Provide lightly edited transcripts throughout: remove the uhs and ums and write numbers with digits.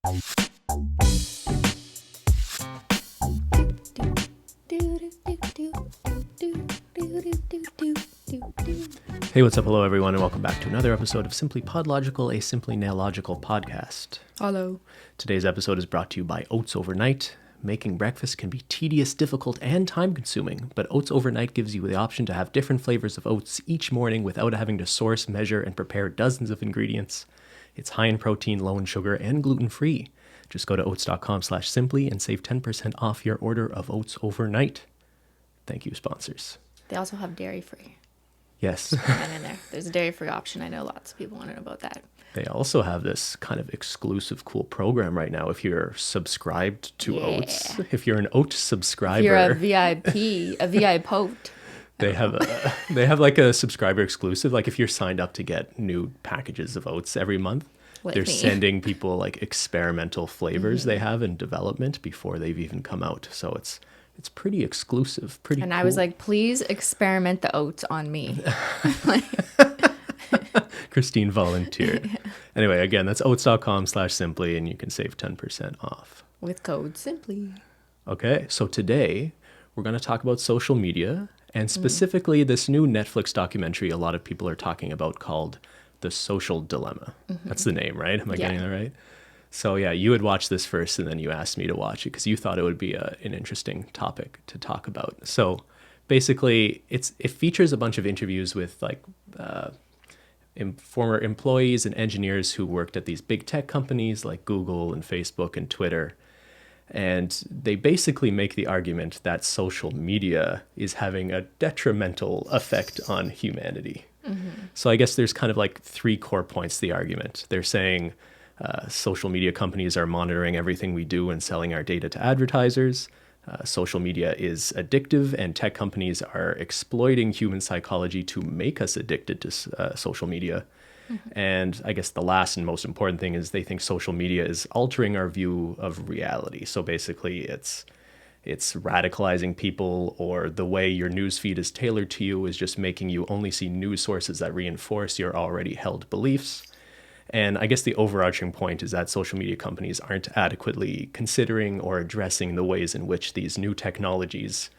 Hey, what's up? Hello, everyone, and welcome back to another episode of SimplyPodLogical, a Simply Nailogical podcast. Hello. Today's episode is brought to you by Oats Overnight. Making breakfast can be tedious, difficult, and time-consuming, but Oats Overnight gives you the option to have different flavors of oats each morning without having to source, measure, and prepare dozens of ingredients. It's high in protein, low in sugar, and gluten-free. Just go to oats.com/simply and save 10% off your order of Oats Overnight. Thank you, sponsors. They also have dairy-free. Yes. And in there, there's a dairy-free option. I know lots of people want to know about that. They also have this kind of exclusive cool program right now. If you're subscribed to Oats, if you're an Oat subscriber, If you're a VIP, a VIP-oat. they have like a subscriber exclusive. Like if you're signed up to get new packages of oats every month, they're sending people like experimental flavors they have in development before they've even come out. So it's pretty exclusive, pretty And cool. I was like, please experiment the oats on me. Cristine volunteered. Anyway, again, that's oats.com/simply and you can save 10% off. With code SIMPLY. Okay, so today we're going to talk about social media and specifically this new Netflix documentary a lot of people are talking about called The Social Dilemma. That's the name, right? Am I getting that right? So yeah, you had watched this first and then you asked me to watch it because you thought it would be an interesting topic to talk about. So basically, it features a bunch of interviews with like former employees and engineers who worked at these big tech companies like Google and Facebook and Twitter. And they basically make the argument that social media is having a detrimental effect on humanity. So I guess there's kind of like three core points to the argument. They're saying social media companies are monitoring everything we do and selling our data to advertisers. Social media is addictive and tech companies are exploiting human psychology to make us addicted to social media. And I guess the last and most important thing is they think social media is altering our view of reality. So basically it's radicalizing people, or the way your newsfeed is tailored to you is just making you only see news sources that reinforce your already held beliefs. And I guess the overarching point is that social media companies aren't adequately considering or addressing the ways in which these new technologies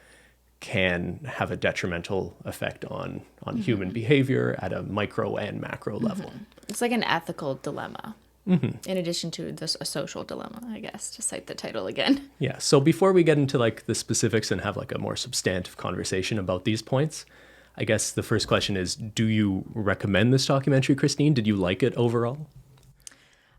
can have a detrimental effect on human behavior at a micro and macro level. It's like an ethical dilemma. In addition to a social dilemma, I guess, to cite the title again. Yeah. So before we get into like the specifics and have like a more substantive conversation about these points, I guess the first question is, do you recommend this documentary, Cristine? Did you like it overall?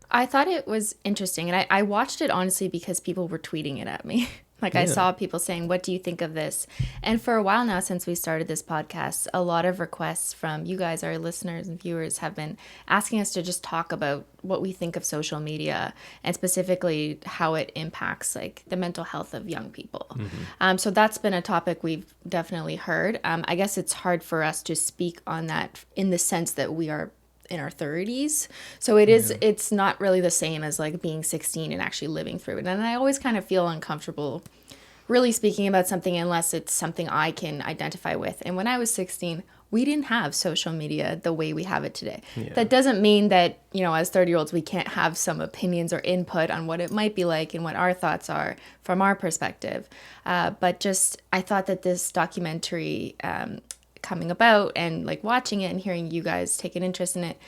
I thought it was interesting. And I watched it, honestly, because people were tweeting it at me. I saw people saying, what do you think of this? And for a while now, since we started this podcast, a lot of requests from you guys, our listeners and viewers, have been asking us to just talk about what we think of social media and specifically how it impacts like the mental health of young people. So that's been a topic we've definitely heard. I guess it's hard for us to speak on that in the sense that we are in our 30s. So it's not really the same as like being 16 and actually living through it. And I always kind of feel uncomfortable really speaking about something unless it's something I can identify with. And when I was 16, we didn't have social media the way we have it today. That doesn't mean that, as 30-year-olds, we can't have some opinions or input on what it might be like and what our thoughts are from our perspective. But just, I thought that this documentary coming about and like watching it and hearing you guys take an interest in it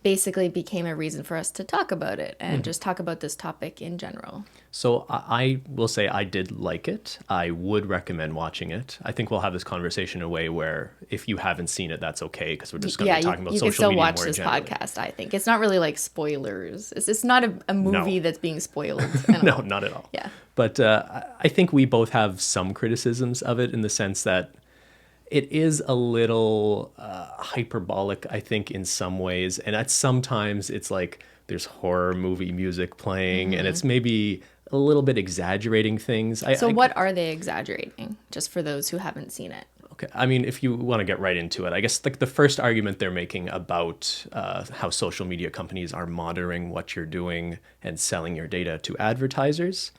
basically became a reason for us to talk about it and just talk about this topic in general. So I will say I did like it. I would recommend watching it. I think we'll have this conversation in a way where if you haven't seen it, that's okay, because we're just going to be talking about social media more generally. You can still watch this podcast, I think. It's not really like spoilers. It's not a movie that's being spoiled. No, not at all. Yeah. But I think we both have some criticisms of it in the sense that it is a little hyperbolic, I think, in some ways. And at sometimes it's like there's horror movie music playing and it's maybe a little bit exaggerating things. So what are they exaggerating, just for those who haven't seen it? Okay. I mean, if you want to get right into it, I guess like the first argument they're making about how social media companies are monitoring what you're doing and selling your data to advertisers.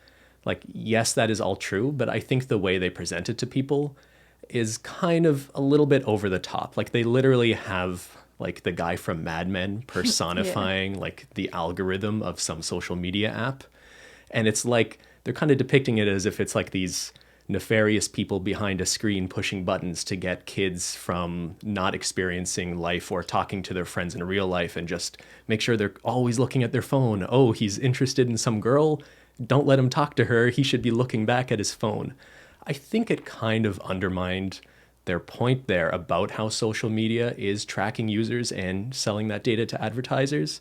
Like, yes, that is all true, but I think the way they present it to people is kind of a little bit over the top. Like they literally have like the guy from Mad Men personifying like the algorithm of some social media app. And it's like they're kind of depicting it as if it's like these nefarious people behind a screen pushing buttons to get kids from not experiencing life or talking to their friends in real life and just make sure they're always looking at their phone. Oh, he's interested in some girl. Don't let him talk to her. He should be looking back at his phone. I think it kind of undermined their point there about how social media is tracking users and selling that data to advertisers.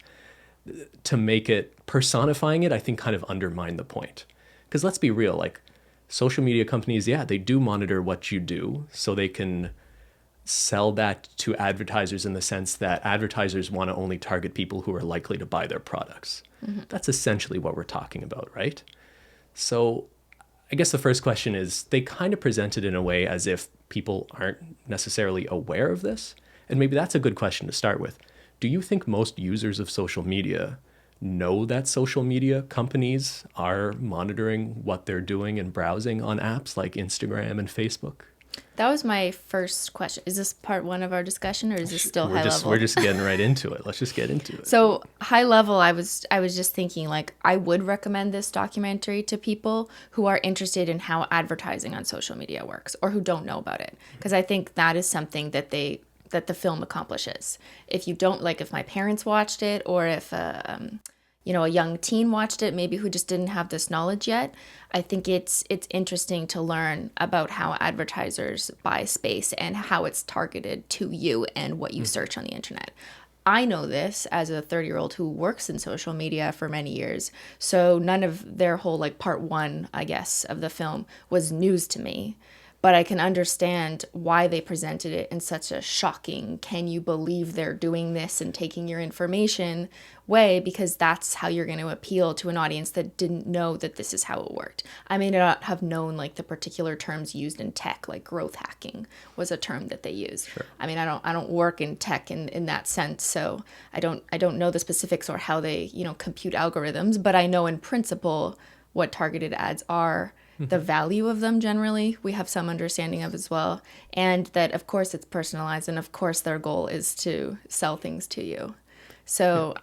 To make it, personifying it, I think kind of undermined the point. Because let's be real, like social media companies, yeah, they do monitor what you do so they can sell that to advertisers in the sense that advertisers want to only target people who are likely to buy their products. Mm-hmm. That's essentially what we're talking about, right? So I guess the first question is, they kind of present it in a way as if people aren't necessarily aware of this. And maybe that's a good question to start with. Do you think most users of social media know that social media companies are monitoring what they're doing and browsing on apps like Instagram and Facebook? That was my first question. Is this part one of our discussion, or is this still high level? We're just getting right into it. Let's just get into it. So high level, I was just thinking, like, I would recommend this documentary to people who are interested in how advertising on social media works or who don't know about it, because I think that is something that the film accomplishes. If you don't, like, if my parents watched it, or if a young teen watched it, maybe who just didn't have this knowledge yet, I think it's interesting to learn about how advertisers buy space and how it's targeted to you and what you search on the internet. I know this as a 30-year-old who works in social media for many years, so none of their whole, like, part one, I guess, of the film was news to me. But I can understand why they presented it in such a shocking, can you believe they're doing this and taking your information way, because that's how you're going to appeal to an audience that didn't know that this is how it worked. I may not have known, like, the particular terms used in tech, like growth hacking was a term that they used. Sure. I mean, I don't work in tech in that sense, so I don't know the specifics or how they, compute algorithms, but I know in principle what targeted ads are. The value of them generally we have some understanding of as well, and that of course it's personalized, and of course their goal is to sell things to you. So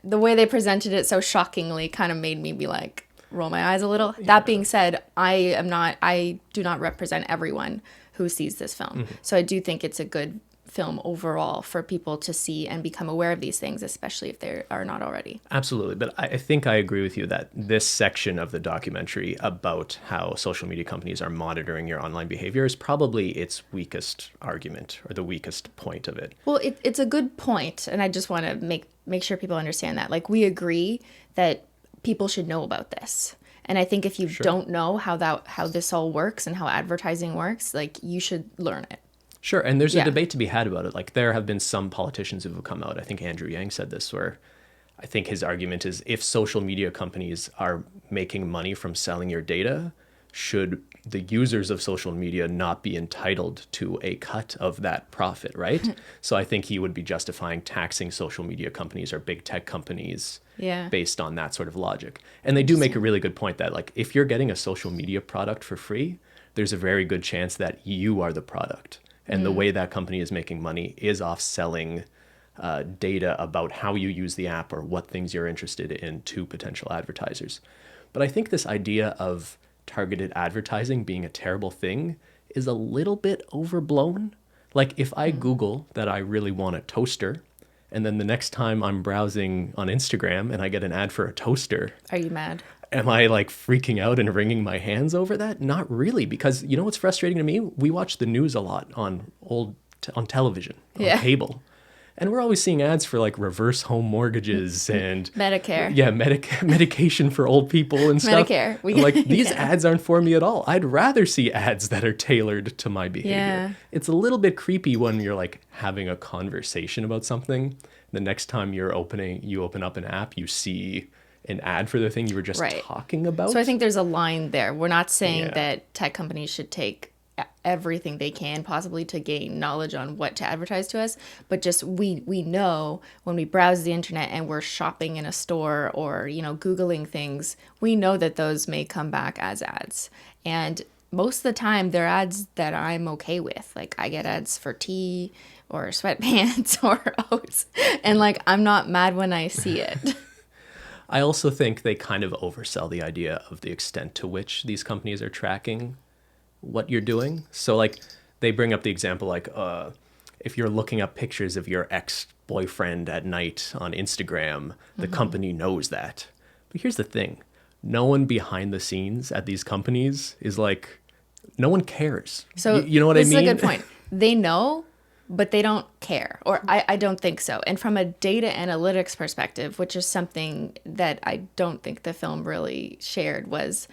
the way they presented it so shockingly kind of made me be like, roll my eyes a little. Yeah. That being said, I do not represent everyone who sees this film. Mm-hmm. So I do think it's a good film overall for people to see and become aware of these things, especially if they are not already. Absolutely. But I think I agree with you that this section of the documentary about how social media companies are monitoring your online behavior is probably its weakest argument, or the weakest point of it. Well, it's a good point, and I just want to make sure people understand that. Like, we agree that people should know about this. And I think if you don't know how this all works and how advertising works, like, you should learn it. Sure, and there's a debate to be had about it. Like, there have been some politicians who have come out. I think Andrew Yang said this, where I think his argument is, if social media companies are making money from selling your data, should the users of social media not be entitled to a cut of that profit, right? So I think he would be justifying taxing social media companies or big tech companies based on that sort of logic. And they do make a really good point that, like, if you're getting a social media product for free, there's a very good chance that you are the product. And the way that company is making money is off selling data about how you use the app or what things you're interested in to potential advertisers. But I think this idea of targeted advertising being a terrible thing is a little bit overblown. Like, if I Google that I really want a toaster, and then the next time I'm browsing on Instagram and I get an ad for a toaster. Are you mad? Am I, like, freaking out and wringing my hands over that? Not really, because you know what's frustrating to me? We watch the news a lot on television, on cable. And we're always seeing ads for, like, reverse home mortgages and Medicare. Yeah, medication for old people and stuff. Medicare. These ads aren't for me at all. I'd rather see ads that are tailored to my behavior. Yeah. It's a little bit creepy when you're, like, having a conversation about something. The next time you open up an app, you see an ad for the thing you were just talking about. So I think there's a line there. We're not saying that tech companies should take everything they can possibly to gain knowledge on what to advertise to us, but just we know when we browse the internet and we're shopping in a store or, Googling things, we know that those may come back as ads. And most of the time they're ads that I'm okay with. Like, I get ads for tea or sweatpants or oats, and, like, I'm not mad when I see it. I also think they kind of oversell the idea of the extent to which these companies are tracking what you're doing. So like they bring up the example like if you're looking up pictures of your ex-boyfriend at night on Instagram, the company knows that. But here's the thing. No one behind the scenes at these companies is like, no one cares. So you know what I mean? This is a good point. They know, but they don't care, or I don't think so. And from a data analytics perspective, which is something that I don't think the film really shared, was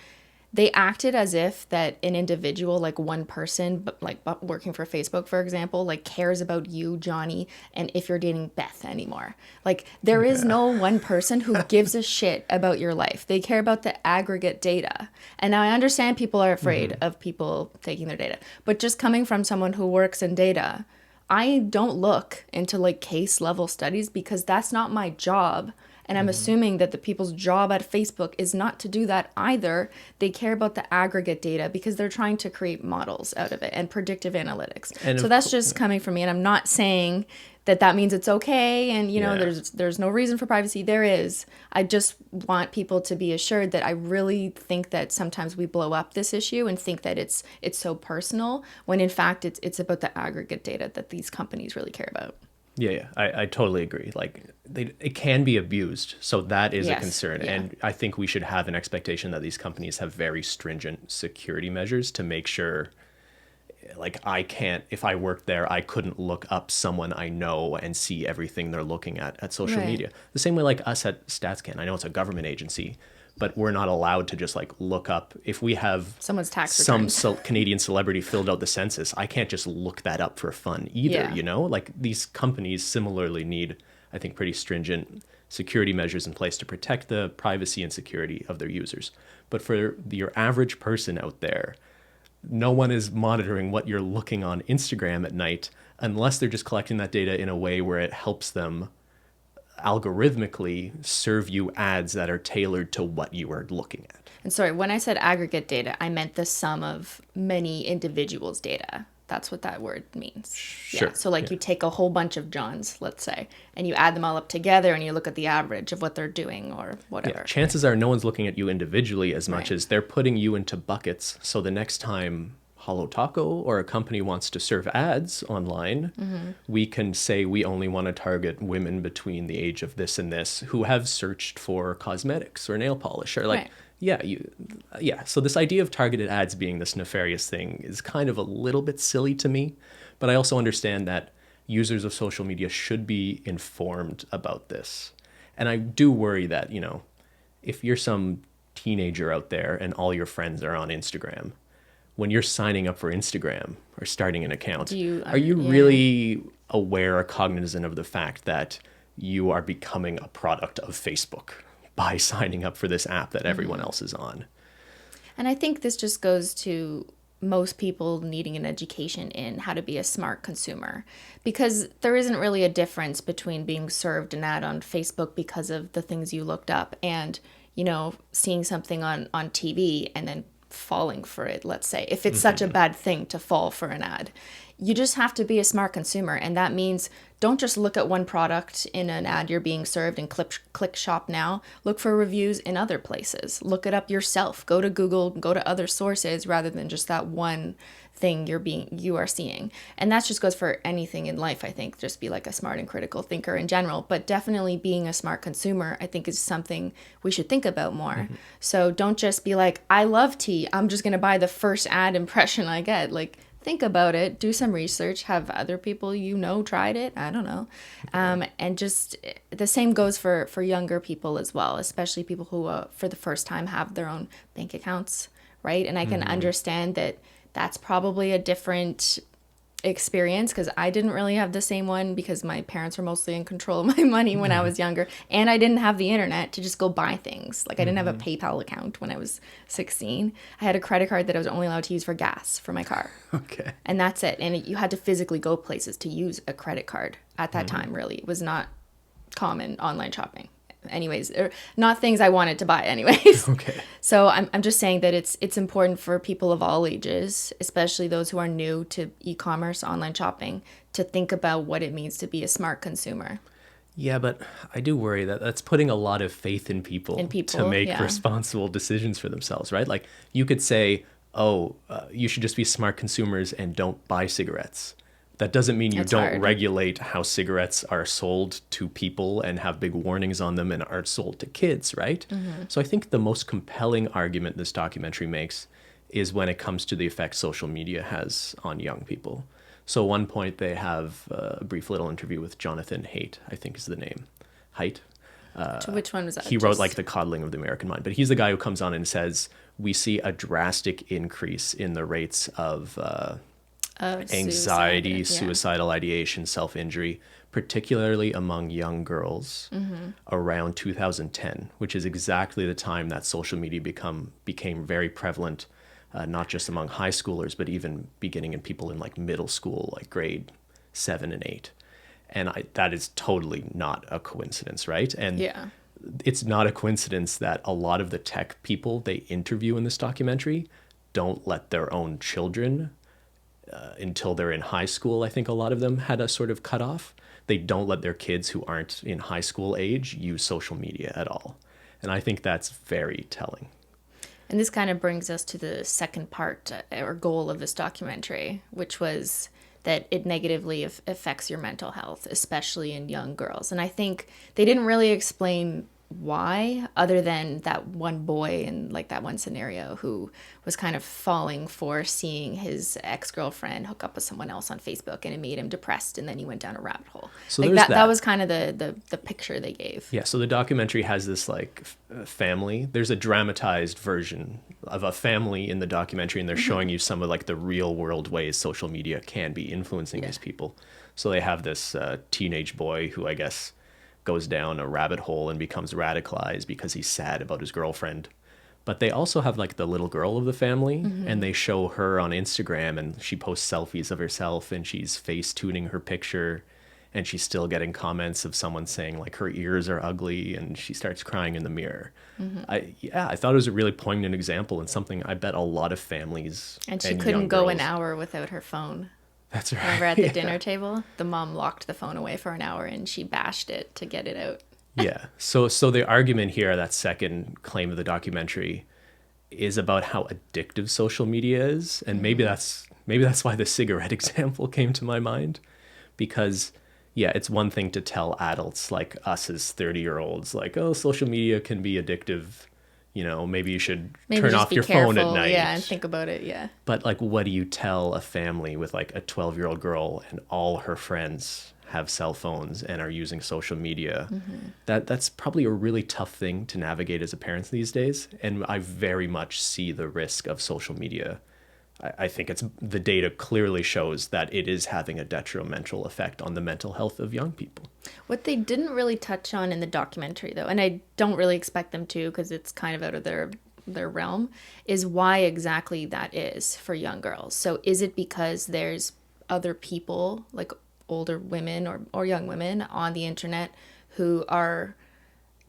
they acted as if that an individual, like one person, but like working for Facebook, for example, like cares about you, Johnny, and if you're dating Beth anymore. Like there is no one person who gives a shit about your life. They care about the aggregate data. And now I understand people are afraid of people taking their data, but just coming from someone who works in data, I don't look into like case level studies because that's not my job. And I'm assuming that the people's job at Facebook is not to do that either. They care about the aggregate data because they're trying to create models out of it and predictive analytics. And so that's just coming from me. And I'm not saying that that means it's okay. And, you know, there's no reason for privacy. There is. I just want people to be assured that I really think that sometimes we blow up this issue and think that it's so personal when in fact it's about the aggregate data that these companies really care about. Yeah, I totally agree. Like, it can be abused, so that is a concern. Yeah. And I think we should have an expectation that these companies have very stringent security measures to make sure, like, if I worked there, I couldn't look up someone I know and see everything they're looking at social media. The same way like us at StatsCan. I know it's a government agency, but we're not allowed to just like look up if we have someone's tax Canadian celebrity filled out the census. I can't just look that up for fun either, you know? Like these companies similarly need, I think, pretty stringent security measures in place to protect the privacy and security of their users. But for your average person out there, no one is monitoring what you're looking on Instagram at night unless they're just collecting that data in a way where it helps them algorithmically serve you ads that are tailored to what you are looking at. And sorry, when I said aggregate data, I meant the sum of many individuals' data. That's what that word means. Sure. Yeah. So like you take a whole bunch of Johns, let's say, and you add them all up together and you look at the average of what they're doing or whatever. Yeah. Chances are no one's looking at you individually as much as they're putting you into buckets. So the next time Holo Taco or a company wants to serve ads online, we can say we only want to target women between the age of this and this who have searched for cosmetics or nail polish or like, So this idea of targeted ads being this nefarious thing is kind of a little bit silly to me, but I also understand that users of social media should be informed about this. And I do worry that, you know, if you're some teenager out there and all your friends are on Instagram, when you're signing up for Instagram or starting an account, are you really aware or cognizant of the fact that you are becoming a product of Facebook by signing up for this app that everyone else is on? And I think this just goes to most people needing an education in how to be a smart consumer, because there isn't really a difference between being served an ad on Facebook because of the things you looked up and, you know, seeing something on TV and then falling for it, let's say, if it's such a bad thing to fall for an ad. You just have to be a smart consumer, and that means don't just look at one product in an ad you're being served and click shop now. Look for reviews in other places. Look it up yourself. Go to Google, go to other sources rather than just that one thing you are seeing. And that just goes for anything in life, I think. Just be like a smart and critical thinker in general, but definitely being a smart consumer, I think, is something we should think about more. So don't just be like, I love tea, I'm just going to buy the first ad impression I get. Like, think about it, do some research, have other people you know tried it, I don't know. And just the same goes for younger people as well, especially people who for the first time have their own bank accounts, right? And I can understand that that's probably a different experience because I didn't really have the same one because my parents were mostly in control of my money when I was younger, and I didn't have the internet to just go buy things. Like I didn't have a PayPal account when I was 16. I had a credit card that I was only allowed to use for gas for my car. Okay. And that's it. And you had to physically go places to use a credit card at that time, really. It was not common online shopping. Anyways, not things I wanted to buy anyways. Okay. So I'm just saying that it's important for people of all ages, especially those who are new to e-commerce, online shopping, to think about what it means to be a smart consumer. Yeah, but I do worry that that's putting a lot of faith in people, to make Yeah. responsible decisions for themselves, right? Like you could say, oh, you should just be smart consumers and don't buy cigarettes. That doesn't mean you It's don't hard. regulate how cigarettes are sold to people and have big warnings on them and aren't sold to kids, right? So I think the most compelling argument this documentary makes is when it comes to the effect social media has on young people. So at one point they have a brief little interview with Jonathan Haidt, I think is the name. Haidt? So which one was that? He wrote like The Coddling of the American Mind, but he's the guy who comes on and says, we see a drastic increase in the rates of anxiety, suicidal ideation, self-injury, particularly among young girls around 2010, which is exactly the time that social media became very prevalent, not just among high schoolers, but even beginning in people in like middle school, like grade 7 and 8. And that is totally not a coincidence, right? And Yeah. it's not a coincidence that a lot of the tech people they interview in this documentary don't let their own children until they're in high school. I think a lot of them had a sort of cutoff. They don't let their kids who aren't in high school age use social media at all. And I think that's very telling. And this kind of brings us to the second part or goal of this documentary, which was that it negatively affects your mental health, especially in young girls. And I think they didn't really explain why, other than that one boy in like that one scenario who was kind of falling for seeing his ex-girlfriend hook up with someone else on Facebook, and it made him depressed, and then he went down a rabbit hole. So like there's that was kind of the picture they gave. Yeah, so the documentary has this like family. There's a dramatized version of a family in the documentary, and they're showing you some of like the real world ways social media can be influencing these people. So they have this teenage boy who I guess goes down a rabbit hole and becomes radicalized because he's sad about his girlfriend. But they also have like the little girl of the family, and they show her on Instagram, and she posts selfies of herself, and she's face tuning her picture, and she's still getting comments of someone saying like her ears are ugly, and she starts crying in the mirror. I thought it was a really poignant example, and something I bet a lot of families And she young couldn't go an girls- hour without her phone. That's right. Remember at the dinner table, the mom locked the phone away for an hour and she bashed it to get it out. Yeah. So the argument here, that second claim of the documentary, is about how addictive social media is, and maybe that's why the cigarette example came to my mind, because yeah, it's one thing to tell adults like us as 30-year-olds like, oh, social media can be addictive, you know, maybe you should turn just off be your careful, phone at night. Yeah, and think about it, yeah. But like, what do you tell a family with like a 12-year-old girl and all her friends have cell phones and are using social media? That's probably a really tough thing to navigate as a parent these days. And I very much see the risk of social media. I think the data clearly shows that it is having a detrimental effect on the mental health of young people. What they didn't really touch on in the documentary, though, and I don't really expect them to because it's kind of out of their realm, is why exactly that is for young girls. So is it because there's other people, like older women or young women on the internet who are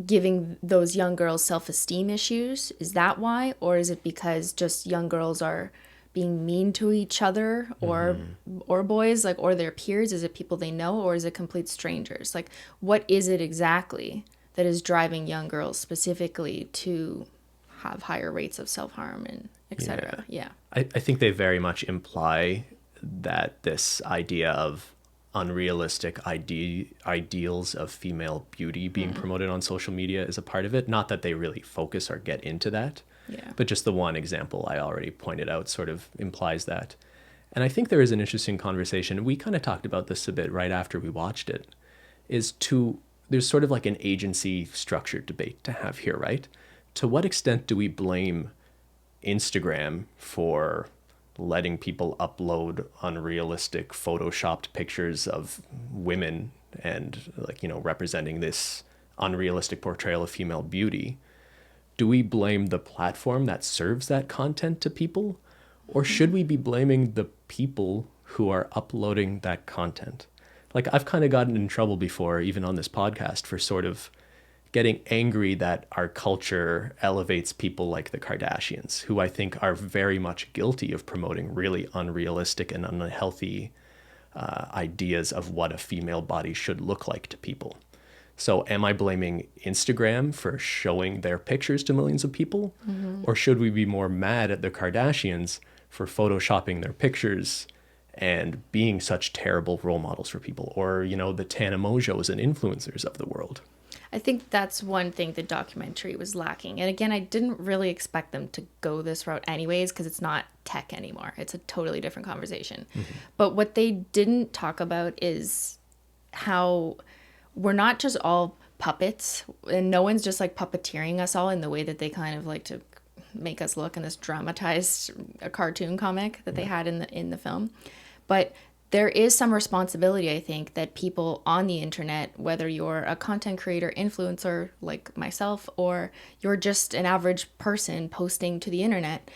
giving those young girls self-esteem issues? Is that why? Or is it because just young girls are being mean to each other or boys, like, or their peers? Is it people they know, or is it complete strangers? Like, what is it exactly that is driving young girls specifically to have higher rates of self-harm and etc.? Yeah. I think they very much imply that this idea of unrealistic ideals of female beauty being promoted on social media is a part of it. Not that they really focus or get into that. Yeah. But just the one example I already pointed out sort of implies that. And I think there is an interesting conversation. We kind of talked about this a bit right after we watched it. There's sort of like an agency structured debate to have here, right? To what extent do we blame Instagram for letting people upload unrealistic photoshopped pictures of women and, like, you know, representing this unrealistic portrayal of female beauty? Do we blame the platform that serves that content to people? Or should we be blaming the people who are uploading that content? Like, I've kind of gotten in trouble before, even on this podcast, for sort of getting angry that our culture elevates people like the Kardashians, who I think are very much guilty of promoting really unrealistic and unhealthy ideas of what a female body should look like to people. So am I blaming Instagram for showing their pictures to millions of people? Or should we be more mad at the Kardashians for photoshopping their pictures and being such terrible role models for people? Or, the Tana Mojos and influencers of the world? I think that's one thing the documentary was lacking. And again, I didn't really expect them to go this route anyways, because it's not tech anymore. It's a totally different conversation. But what they didn't talk about is how we're not just all puppets, and no one's just like puppeteering us all in the way that they kind of like to make us look in this dramatized cartoon comic that they had in the film. But there is some responsibility, I think, that people on the internet, whether you're a content creator, influencer like myself, or you're just an average person posting to the internet,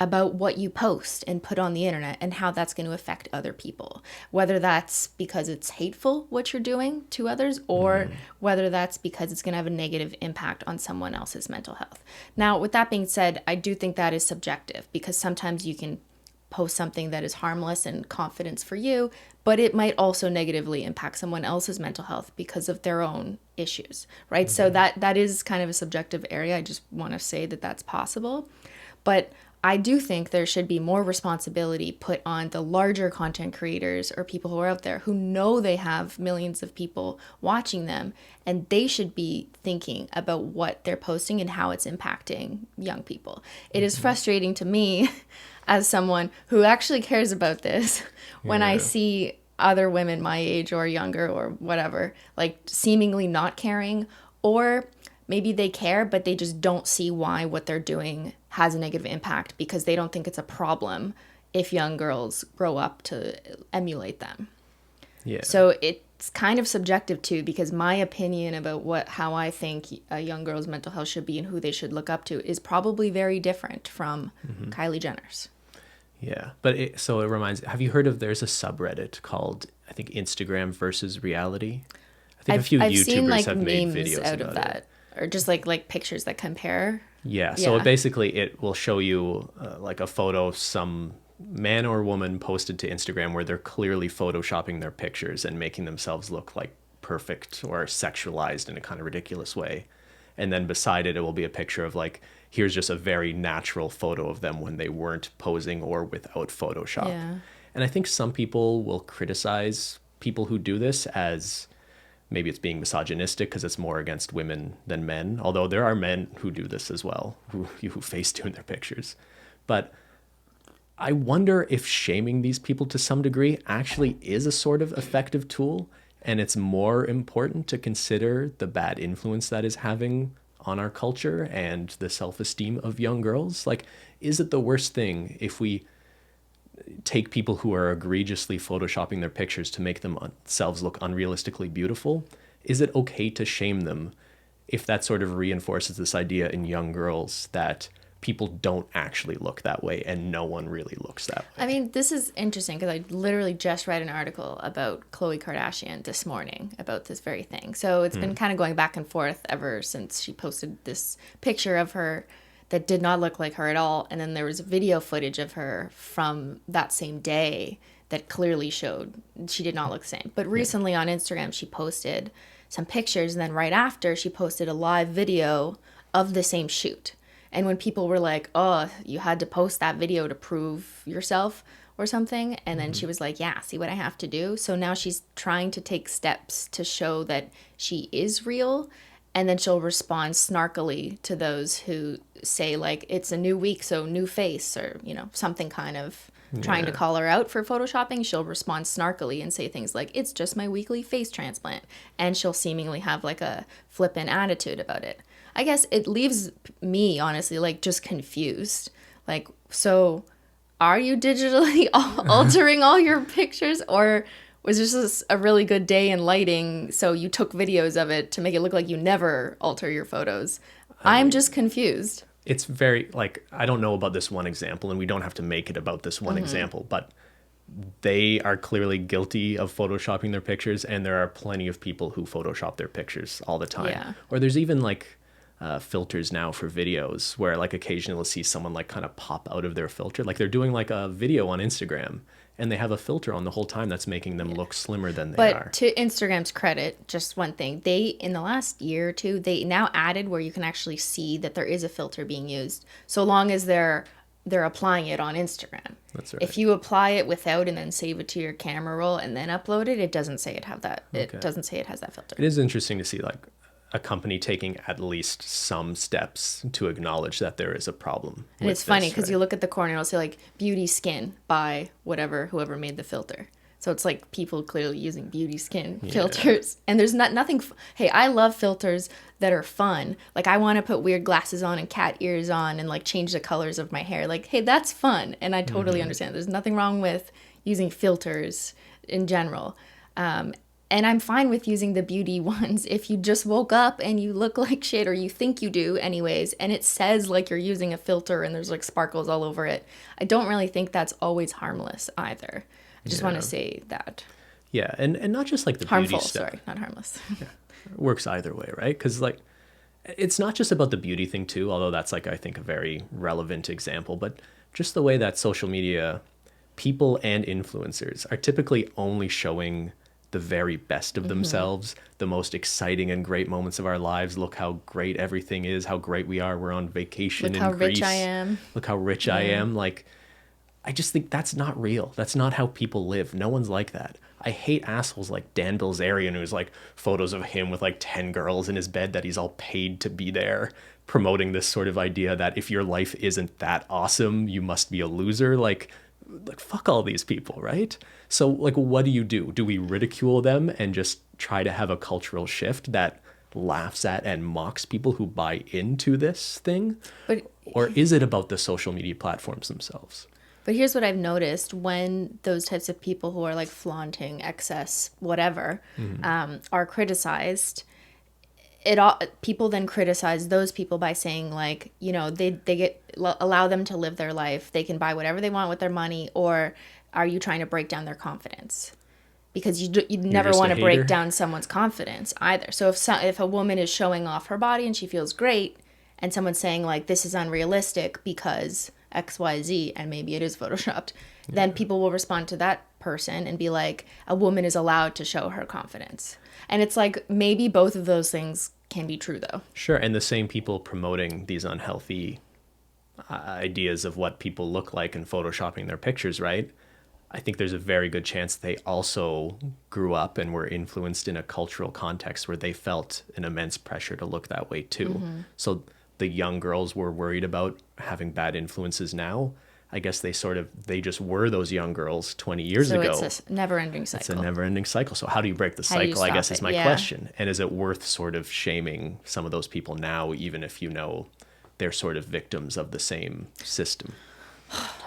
about what you post and put on the internet and how that's going to affect other people. Whether that's because it's hateful what you're doing to others, or whether that's because it's going to have a negative impact on someone else's mental health. Now, with that being said, I do think that is subjective, because sometimes you can post something that is harmless and confidence for you, but it might also negatively impact someone else's mental health because of their own issues, right? So that is kind of a subjective area. I just want to say that that's possible. But I do think there should be more responsibility put on the larger content creators or people who are out there who know they have millions of people watching them, and they should be thinking about what they're posting and how it's impacting young people. It is frustrating to me as someone who actually cares about this when I see other women my age or younger or whatever, like seemingly not caring, or maybe they care, but they just don't see why what they're doing has a negative impact, because they don't think it's a problem if young girls grow up to emulate them. Yeah. So it's kind of subjective too, because my opinion about how I think a young girl's mental health should be and who they should look up to is probably very different from Kylie Jenner's. Yeah, but so it reminds. Have you heard of? There's a subreddit called, I think, Instagram versus reality. I think a few I've YouTubers seen like have made memes videos out about of that, or just like pictures that compare. Yeah, so it will show you like a photo some man or woman posted to Instagram where they're clearly photoshopping their pictures and making themselves look like perfect or sexualized in a kind of ridiculous way. And then beside it will be a picture of like, here's just a very natural photo of them when they weren't posing or without Photoshop. Yeah. And I think some people will criticize people who do this as maybe it's being misogynistic because it's more against women than men, although there are men who do this as well, who Facetune their pictures. But I wonder if shaming these people to some degree actually is a sort of effective tool, and it's more important to consider the bad influence that is having on our culture and the self-esteem of young girls. Like, is it the worst thing if we take people who are egregiously photoshopping their pictures to make themselves look unrealistically beautiful? Is it okay to shame them if that sort of reinforces this idea in young girls that people don't actually look that way and no one really looks that way? I mean, this is interesting because I literally just read an article about Khloe Kardashian this morning about this very thing. So it's been kind of going back and forth ever since she posted this picture of her that did not look like her at all. And then there was video footage of her from that same day that clearly showed she did not look the same. But recently on Instagram, she posted some pictures, and then right after she posted a live video of the same shoot. And when people were like, oh, you had to post that video to prove yourself or something. And then she was like, yeah, see what I have to do. So now she's trying to take steps to show that she is real. And then she'll respond snarkily to those who say, like, it's a new week, so new face, or, something kind of trying to call her out for photoshopping. She'll respond snarkily and say things like, it's just my weekly face transplant. And she'll seemingly have, like, a flippant attitude about it. I guess it leaves me, honestly, like, just confused. Like, so are you digitally altering all your pictures, or was this just a really good day in lighting, so you took videos of it to make it look like you never alter your photos? I'm just confused. It's very, like, I don't know about this one example, and we don't have to make it about this one example, but they are clearly guilty of photoshopping their pictures, and there are plenty of people who Photoshop their pictures all the time. Yeah. Or there's even, like, filters now for videos where like occasionally we'll see someone like kind of pop out of their filter. Like they're doing like a video on Instagram and they have a filter on the whole time that's making them look slimmer than they are. But to Instagram's credit, just one thing, they, in the last year or two, they now added where you can actually see that there is a filter being used, so long as they're applying it on Instagram. That's right. If you apply it without and then save it to your camera roll and then upload it, it doesn't say it have that. It doesn't say it has that filter. It is interesting to see like a company taking at least some steps to acknowledge that there is a problem. And it's funny because you look at the corner and it'll say like beauty skin by whoever made the filter. So it's like people clearly using beauty skin filters. And there's nothing. Hey, I love filters that are fun. Like I want to put weird glasses on and cat ears on and like change the colors of my hair. Like, hey, that's fun. And I totally understand. There's nothing wrong with using filters in general. And I'm fine with using the beauty ones if you just woke up and you look like shit, or you think you do anyways, and it says like you're using a filter and there's like sparkles all over it. I don't really think that's always harmless either. I just want to say that. Yeah, and not just like the harmful, beauty stuff. Sorry, not harmless. Yeah. It works either way, right? Because like it's not just about the beauty thing too, although that's like I think a very relevant example, but just the way that social media people and influencers are typically only showing the very best of themselves, the most exciting and great moments of our lives. Look how great everything is, how great we are. We're on vacation in Greece. Look how rich I am. Look how rich I am. Like, I just think that's not real. That's not how people live. No one's like that. I hate assholes like Dan Bilzerian, who's like photos of him with like 10 girls in his bed that he's all paid to be there, promoting this sort of idea that if your life isn't that awesome, you must be a loser. Like fuck all these people, right? So like, what do? Do we ridicule them and just try to have a cultural shift that laughs at and mocks people who buy into this thing? Or is it about the social media platforms themselves? But here's what I've noticed when those types of people who are like flaunting excess, whatever, are criticized. People then criticize those people by saying like, you know, allow them to live their life. They can buy whatever they want with their money. Or are you trying to break down their confidence? Because you never want to break down someone's confidence either. So if a woman is showing off her body and she feels great, and someone's saying like, this is unrealistic because XYZ, and maybe it is photoshopped, then people will respond to that person and be like, a woman is allowed to show her confidence. And it's like, maybe both of those things can be true though. Sure. And the same people promoting these unhealthy ideas of what people look like and photoshopping their pictures, right? I think there's a very good chance they also grew up and were influenced in a cultural context where they felt an immense pressure to look that way too. So the young girls were worried about having bad influences now. I guess they just were those young girls 20 years ago. So it's a never-ending cycle. It's a never-ending cycle. So how do you break the cycle, I guess, is my question. And is it worth sort of shaming some of those people now, even if you know they're sort of victims of the same system?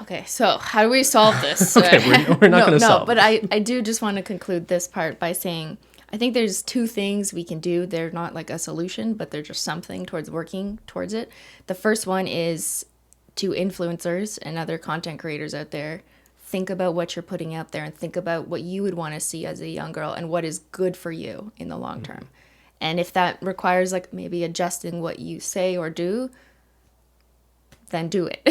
Okay, so how do we solve this? Okay, we're not going to solve it. But I do just want to conclude this part by saying I think there's two things we can do. They're not like a solution, but they're just something towards working towards it. The first one is to influencers and other content creators out there, think about what you're putting out there and think about what you would want to see as a young girl and what is good for you in the long term. And if that requires like maybe adjusting what you say or do, then do it.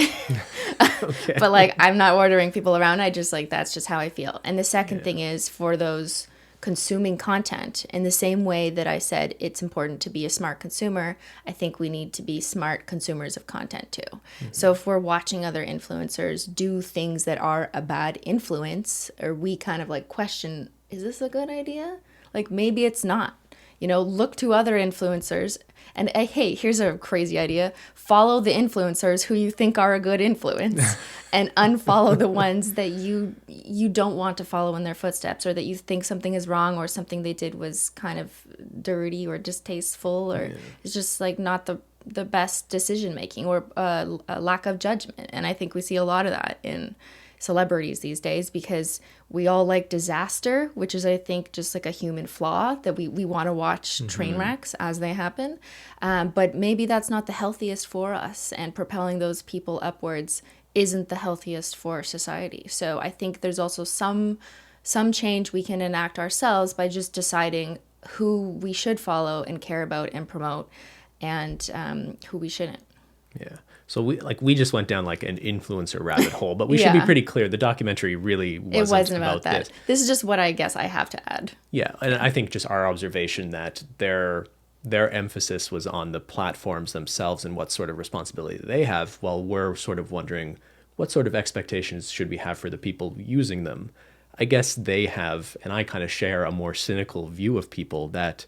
Okay. But like, I'm not ordering people around. I just like, that's just how I feel. And the second thing is for those consuming content, in the same way that I said it's important to be a smart consumer, I think we need to be smart consumers of content too. So if we're watching other influencers do things that are a bad influence, or we kind of like question, is this a good idea? Like maybe it's not. You know, look to other influencers and hey, here's a crazy idea. Follow the influencers who you think are a good influence and unfollow the ones that you don't want to follow in their footsteps, or that you think something is wrong or something they did was kind of dirty or distasteful, or it's just like not the best decision making, or a lack of judgment. And I think we see a lot of that in celebrities these days, because we all like disaster, which is I think just like a human flaw, that we want to watch train wrecks as they happen, but maybe that's not the healthiest for us, and propelling those people upwards isn't the healthiest for society. So I think there's also some change we can enact ourselves by just deciding who we should follow and care about and promote, and who we shouldn't. Yeah. So we just went down like an influencer rabbit hole, but we should be pretty clear. The documentary really wasn't about that. this. This is just what I guess I have to add. Yeah. And I think just our observation that their emphasis was on the platforms themselves and what sort of responsibility they have, while we're sort of wondering what sort of expectations should we have for the people using them. I guess they have, and I kind of share a more cynical view of people that,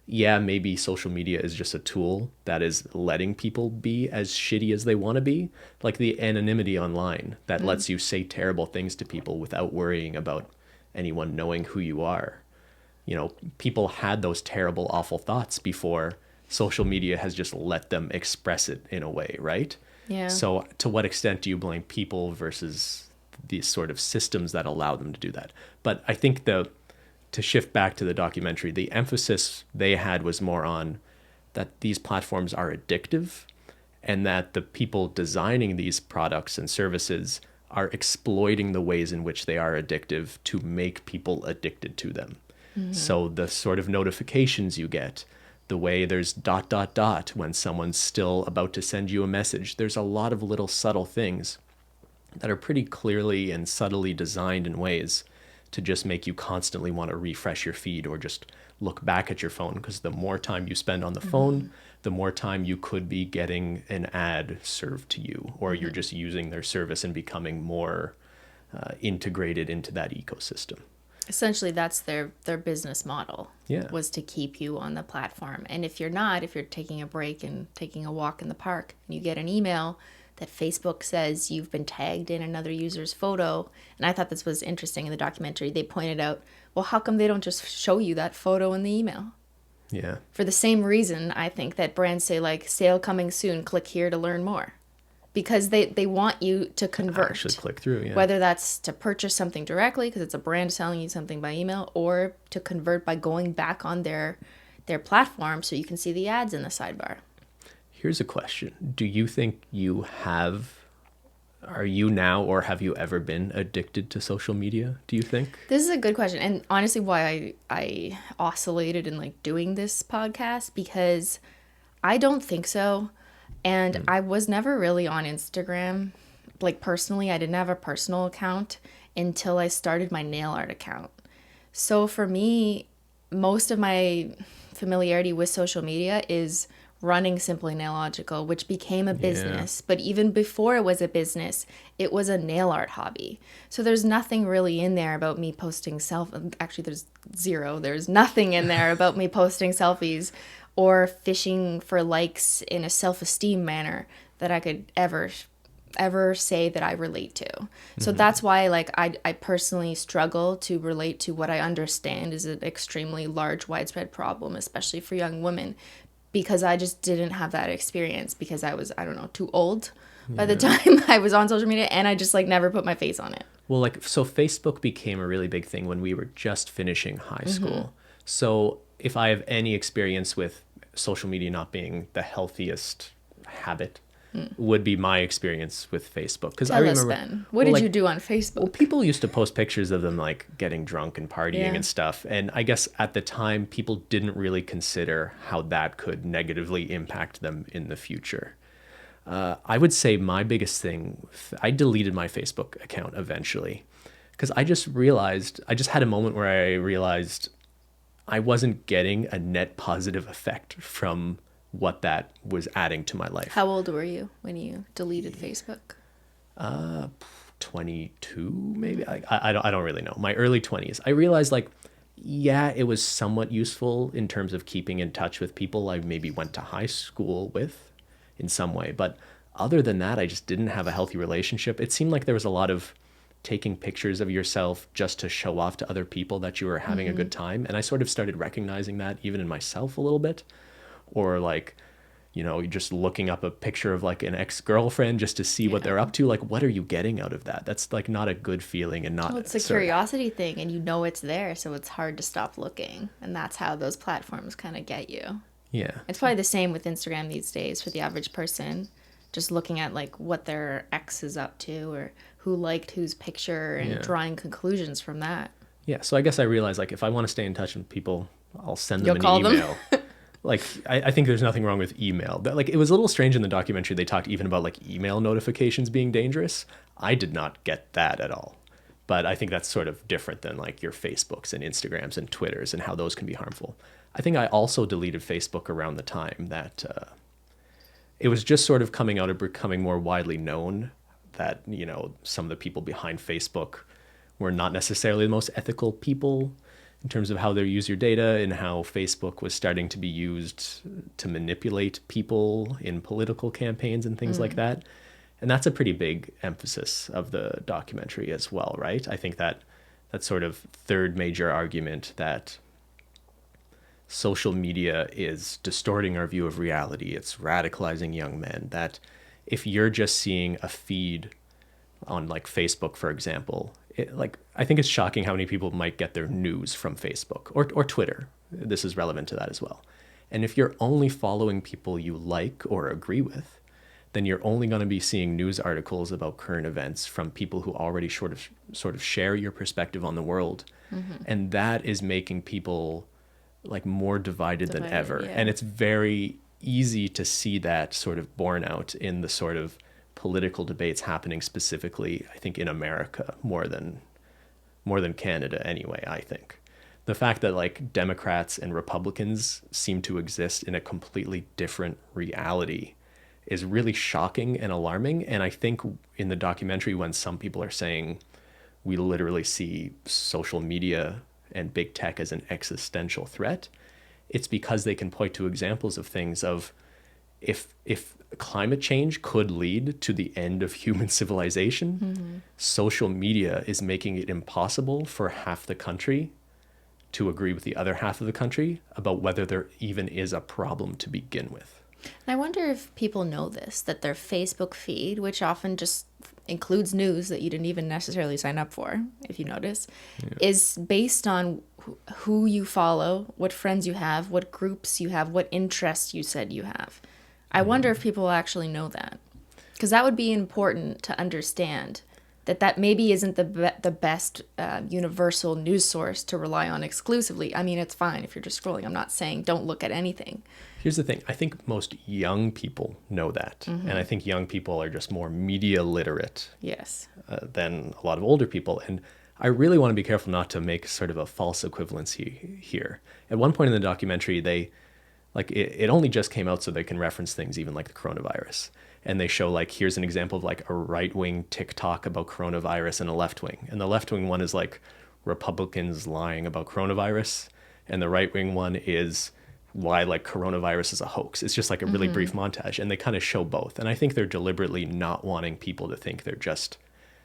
yeah, maybe social media is just a tool that is letting people be as shitty as they want to be. Like the anonymity online that lets you say terrible things to people without worrying about anyone knowing who you are. You know, people had those terrible, awful thoughts before social media has just let them express it in a way, right? Yeah. So to what extent do you blame people versus these sort of systems that allow them to do that? But I think to shift back to the documentary, the emphasis they had was more on that these platforms are addictive and that the people designing these products and services are exploiting the ways in which they are addictive to make people addicted to them. So the sort of notifications you get, the way there's ... when someone's still about to send you a message, there's a lot of little subtle things that are pretty clearly and subtly designed in ways to just make you constantly want to refresh your feed or just look back at your phone, because the more time you spend on the phone, the more time you could be getting an ad served to you, or you're just using their service and becoming more integrated into that ecosystem. Essentially, that's their business model. Yeah. Was to keep you on the platform. And if you're not, if you're taking a break and taking a walk in the park, and you get an email that Facebook says you've been tagged in another user's photo. And I thought this was interesting in the documentary. They pointed out, well, how come they don't just show you that photo in the email? Yeah. For the same reason, I think that brands say, like, sale coming soon, click here to learn more. Because they want you to convert. Actually click through, yeah. Whether that's to purchase something directly because it's a brand selling you something by email, or to convert by going back on their platform so you can see the ads in the sidebar. Here's a question. Do you think are you now or have you ever been addicted to social media, do you think? This is a good question. And honestly, why I oscillated in like doing this podcast, because I don't think so. And I was never really on Instagram. Like personally, I didn't have a personal account until I started my nail art account. So for me, most of my familiarity with social media is running Simply Nailogical, which became a business. Yeah. But even before it was a business, it was a nail art hobby. So there's nothing really in there about me posting there's nothing in there about me posting selfies or fishing for likes in a self-esteem manner that I could ever say that I relate to. So that's why I personally struggle to relate to what I understand is an extremely large, widespread problem, especially for young women, because I just didn't have that experience because I was, I don't know, too old by the time I was on social media, and I just never put my face on it. Well, so Facebook became a really big thing when we were just finishing high school. So if I have any experience with social media not being the healthiest habit, would be my experience with Facebook. Because I remember, Ben, what did you do on Facebook? Well, people used to post pictures of them getting drunk and partying and stuff. And I guess at the time, people didn't really consider how that could negatively impact them in the future. I would say my biggest thing, I deleted my Facebook account eventually because I just had a moment where I realized I wasn't getting a net positive effect from what that was adding to my life. How old were you when you deleted Facebook? 22 maybe. I don't really know. My early 20s. I realized it was somewhat useful in terms of keeping in touch with people I maybe went to high school with in some way. But other than that, I just didn't have a healthy relationship. It seemed like there was a lot of taking pictures of yourself just to show off to other people that you were having a good time. And I sort of started recognizing that even in myself a little bit. Or just looking up a picture of an ex-girlfriend just to see what they're up to. What are you getting out of that? That's not a good feeling and not. Well, it's a curiosity thing, and it's there, so it's hard to stop looking. And that's how those platforms kind of get you. Yeah. It's probably the same with Instagram these days for the average person, just looking at what their ex is up to or who liked whose picture and drawing conclusions from that. Yeah. So I guess I realized if I want to stay in touch with people, I'll send them an email. Like, I think there's nothing wrong with email. But, like, it was a little strange in the documentary. They talked even about like email notifications being dangerous. I did not get that at all. But I think that's sort of different than like your Facebooks and Instagrams and Twitters and how those can be harmful. I think I also deleted Facebook around the time that it was just sort of coming out and becoming more widely known that, you know, some of the people behind Facebook were not necessarily the most ethical people in terms of how they use your data, and how Facebook was starting to be used to manipulate people in political campaigns and things like that. And that's a pretty big emphasis of the documentary as well, right? I think that that sort of third major argument, that social media is distorting our view of reality, it's radicalizing young men, that if you're just seeing a feed on like Facebook, for example, like, I think it's shocking how many people might get their news from Facebook or Twitter. This is relevant to that as well. And if you're only following people you like or agree with, then you're only going to be seeing news articles about current events from people who already sort of share your perspective on the world. And that is making people like more divided than ever. Yeah. And it's very easy to see that sort of borne out in the sort of political debates happening specifically, I think, in America more than Canada anyway, I think. The fact that like Democrats and Republicans seem to exist in a completely different reality is really shocking and alarming. And I think in the documentary, when some people are saying we literally see social media and big tech as an existential threat, it's because they can point to examples of things of if climate change could lead to the end of human civilization, social media is making it impossible for half the country to agree with the other half of the country about whether there even is a problem to begin with. And I wonder if people know this, that their Facebook feed, which often just includes news that you didn't even necessarily sign up for, if you notice, is based on who you follow, what friends you have, what groups you have, what interests you said you have. I wonder if people actually know that, because that would be important to understand, that maybe isn't the best universal news source to rely on exclusively. I mean, it's fine if you're just scrolling. I'm not saying don't look at anything. Here's the thing. I think most young people know that. And I think young people are just more media literate Yes. than a lot of older people. And I really want to be careful not to make sort of a false equivalency here. At one point in the documentary, they like it only just came out so they can reference things even like the coronavirus. And they show like, here's an example of like a right-wing TikTok about coronavirus and a left-wing. And the left-wing one is like Republicans lying about coronavirus. And the right-wing one is why like coronavirus is a hoax. It's just like a really brief montage. And they kind of show both. And I think they're deliberately not wanting people to think they're just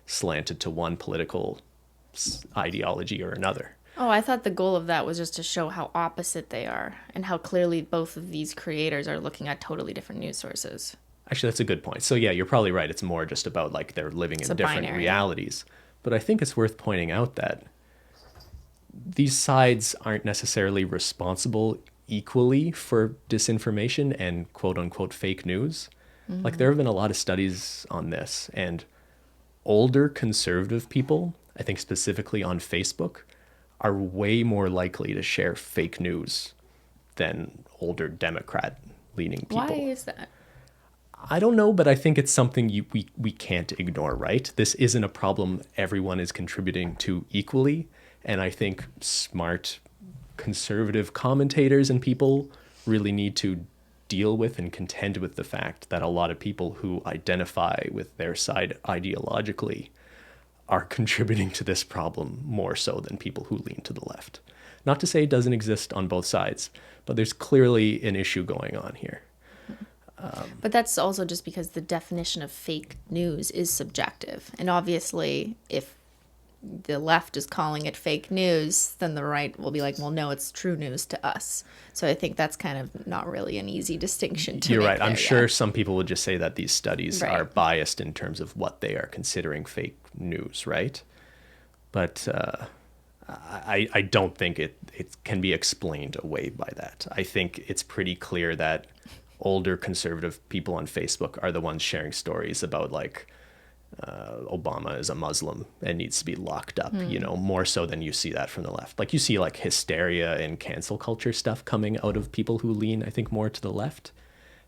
slanted to one political ideology or another. Oh, I thought the goal of that was just to show how opposite they are and how clearly both of these creators are looking at totally different news sources. Actually, that's a good point. So yeah, you're probably right. It's more just about like they're living in different binary realities. But I think it's worth pointing out that these sides aren't necessarily responsible equally for disinformation and quote unquote fake news. Like there have been a lot of studies on this, and older conservative people, I think specifically on Facebook, are way more likely to share fake news than older Democrat leaning people. Why is that? I don't know, but I think it's something we can't ignore, right? This isn't a problem everyone is contributing to equally. And I think smart conservative commentators and people really need to deal with and contend with the fact that a lot of people who identify with their side ideologically are contributing to this problem more so than people who lean to the left. Not to say it doesn't exist on both sides, but there's clearly an issue going on here. But that's also just because the definition of fake news is subjective. And obviously, if the left is calling it fake news, then the right will be like, well, no, it's true news to us. So I think that's kind of not really an easy distinction to You're make right. I'm there, sure some people would just say that these studies Right. are biased in terms of what they are considering fake news, right? But I don't think it can be explained away by that. I think it's pretty clear that older conservative people on Facebook are the ones sharing stories about like Obama is a Muslim and needs to be locked up, more so than you see that from the left. Like you see like hysteria and cancel culture stuff coming out of people who lean, I think, more to the left.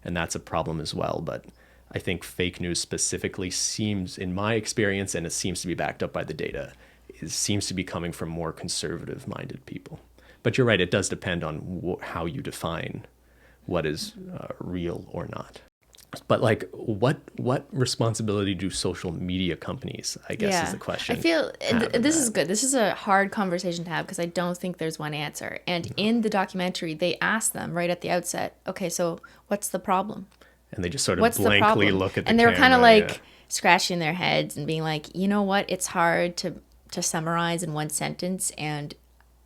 And that's a problem as well. But I think fake news specifically seems, in my experience, and it seems to be backed up by the data, seems to be coming from more conservative-minded people. But you're right, it does depend on how you define what is real or not. But like, what responsibility do social media companies, I guess is the question. I feel this is good. This is a hard conversation to have because I don't think there's one answer. And in the documentary, they ask them right at the outset, okay, so what's the problem? And they just sort of blankly look at the camera. And they were kind of like scratching their heads and being like, you know what? It's hard to summarize in one sentence, and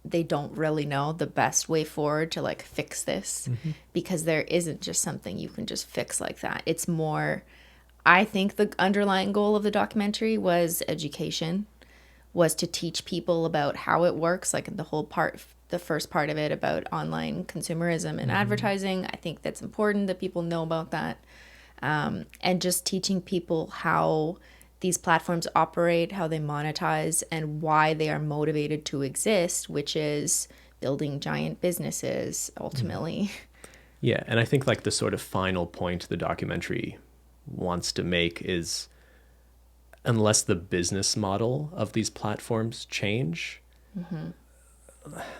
they don't really know the best way forward to like fix this because there isn't just something you can just fix like that. It's more, I think the underlying goal of the documentary was education, was to teach people about how it works, like the first part of it about online consumerism and advertising. I think that's important that people know about that. And just teaching people how these platforms operate, how they monetize, and why they are motivated to exist, which is building giant businesses ultimately. Yeah, and I think like the sort of final point the documentary wants to make is, unless the business model of these platforms change,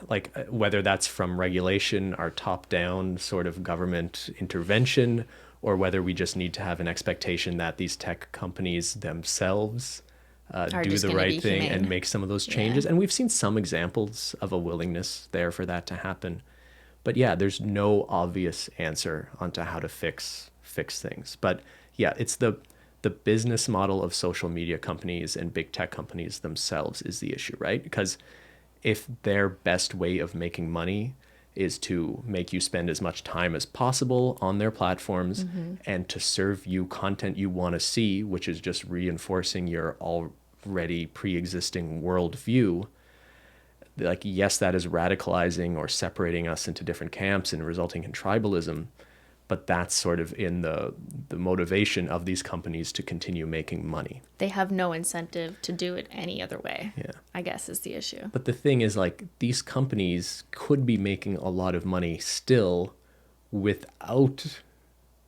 like whether that's from regulation or top-down sort of government intervention, or whether we just need to have an expectation that these tech companies themselves do the right thing and make some of those changes. And we've seen some examples of a willingness there for that to happen. But yeah, there's no obvious answer onto how to fix things. But yeah, it's the business model of social media companies and big tech companies themselves is the issue, right? Because if their best way of making money is to make you spend as much time as possible on their platforms and to serve you content you want to see, which is just reinforcing your already pre-existing worldview, like, yes, that is radicalizing or separating us into different camps and resulting in tribalism, but that's sort of in the motivation of these companies to continue making money. They have no incentive to do it any other way, I guess is the issue. But the thing is, like, these companies could be making a lot of money still without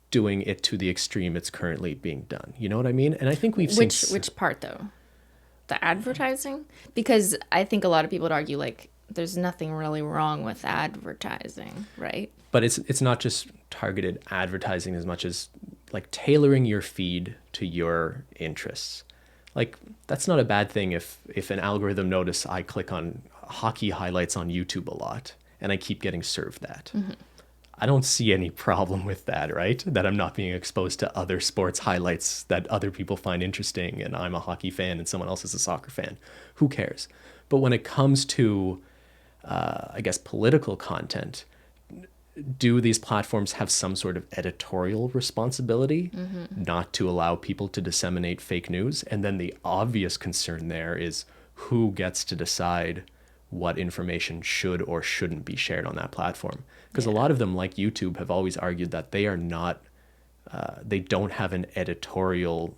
doing it to the extreme it's currently being done. You know what I mean? And I think we've seen... Which part, though? The advertising? Because I think a lot of people would argue, like, there's nothing really wrong with advertising, right? But it's not just targeted advertising as much as like tailoring your feed to your interests. Like, that's not a bad thing if an algorithm notice I click on hockey highlights on YouTube a lot and I keep getting served that. I don't see any problem with that, right? That I'm not being exposed to other sports highlights that other people find interesting and I'm a hockey fan and someone else is a soccer fan. Who cares? But when it comes to, I guess, political content, do these platforms have some sort of editorial responsibility not to allow people to disseminate fake news? And then the obvious concern there is who gets to decide what information should or shouldn't be shared on that platform. Because a lot of them, like YouTube, have always argued that they are not, they don't have an editorial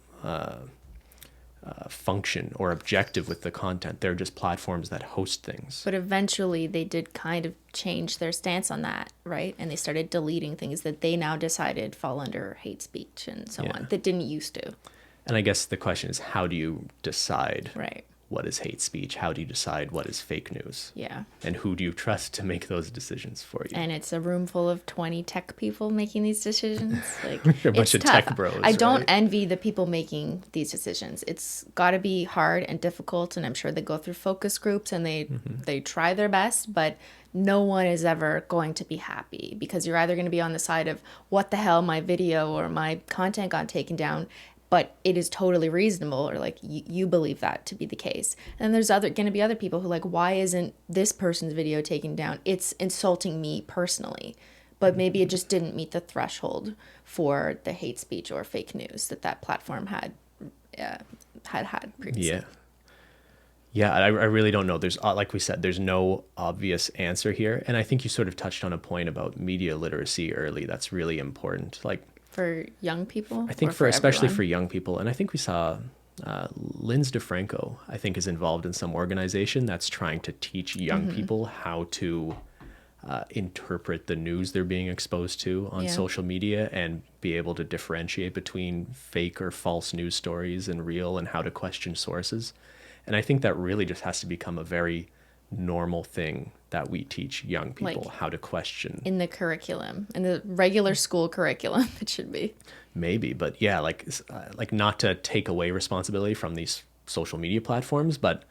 function or objective with the content. They're just platforms that host things. But eventually they did kind of change their stance on that, right? And they started deleting things that they now decided fall under hate speech and so on that didn't used to. And I guess the question is, how do you decide right. what is hate speech? How do you decide what is fake news? Yeah. And who do you trust to make those decisions for you? And it's a room full of 20 tech people making these decisions. Like, a bunch of tough. tech bros. I don't envy the people making these decisions. It's got to be hard and difficult, and I'm sure they go through focus groups and they try their best, but no one is ever going to be happy because you're either going to be on the side of what the hell, my video or my content got taken down, but it is totally reasonable, or like you believe that to be the case. And then there's going to be other people who are like, why isn't this person's video taken down? It's insulting me personally, but maybe it just didn't meet the threshold for the hate speech or fake news that platform had previously. Yeah, I really don't know. There's, like we said, there's no obvious answer here. And I think you sort of touched on a point about media literacy early. That's really important. Like, for young people? I think especially for young people. And I think we saw Linz DeFranco, I think, is involved in some organization that's trying to teach young people how to interpret the news they're being exposed to on social media and be able to differentiate between fake or false news stories and real, and how to question sources. And I think that really just has to become a very normal thing that we teach young people, like, how to question. In the curriculum, in the regular school curriculum, it should be. Maybe, but yeah, like not to take away responsibility from these social media platforms, but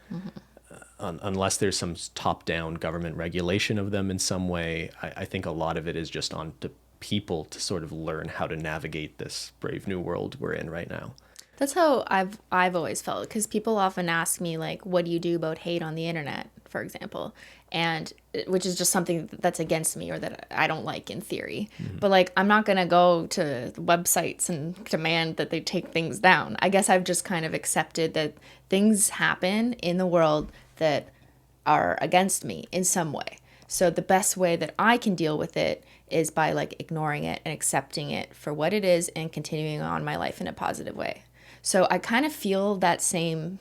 unless there's some top-down government regulation of them in some way, I think a lot of it is just on to people to sort of learn how to navigate this brave new world we're in right now. That's how I've always felt, because people often ask me, like, what do you do about hate on the internet, for example, and which is just something that's against me or that I don't like in theory. But like, I'm not going to go to websites and demand that they take things down. I guess I've just kind of accepted that things happen in the world that are against me in some way. So the best way that I can deal with it is by like ignoring it and accepting it for what it is and continuing on my life in a positive way. So I kind of feel that same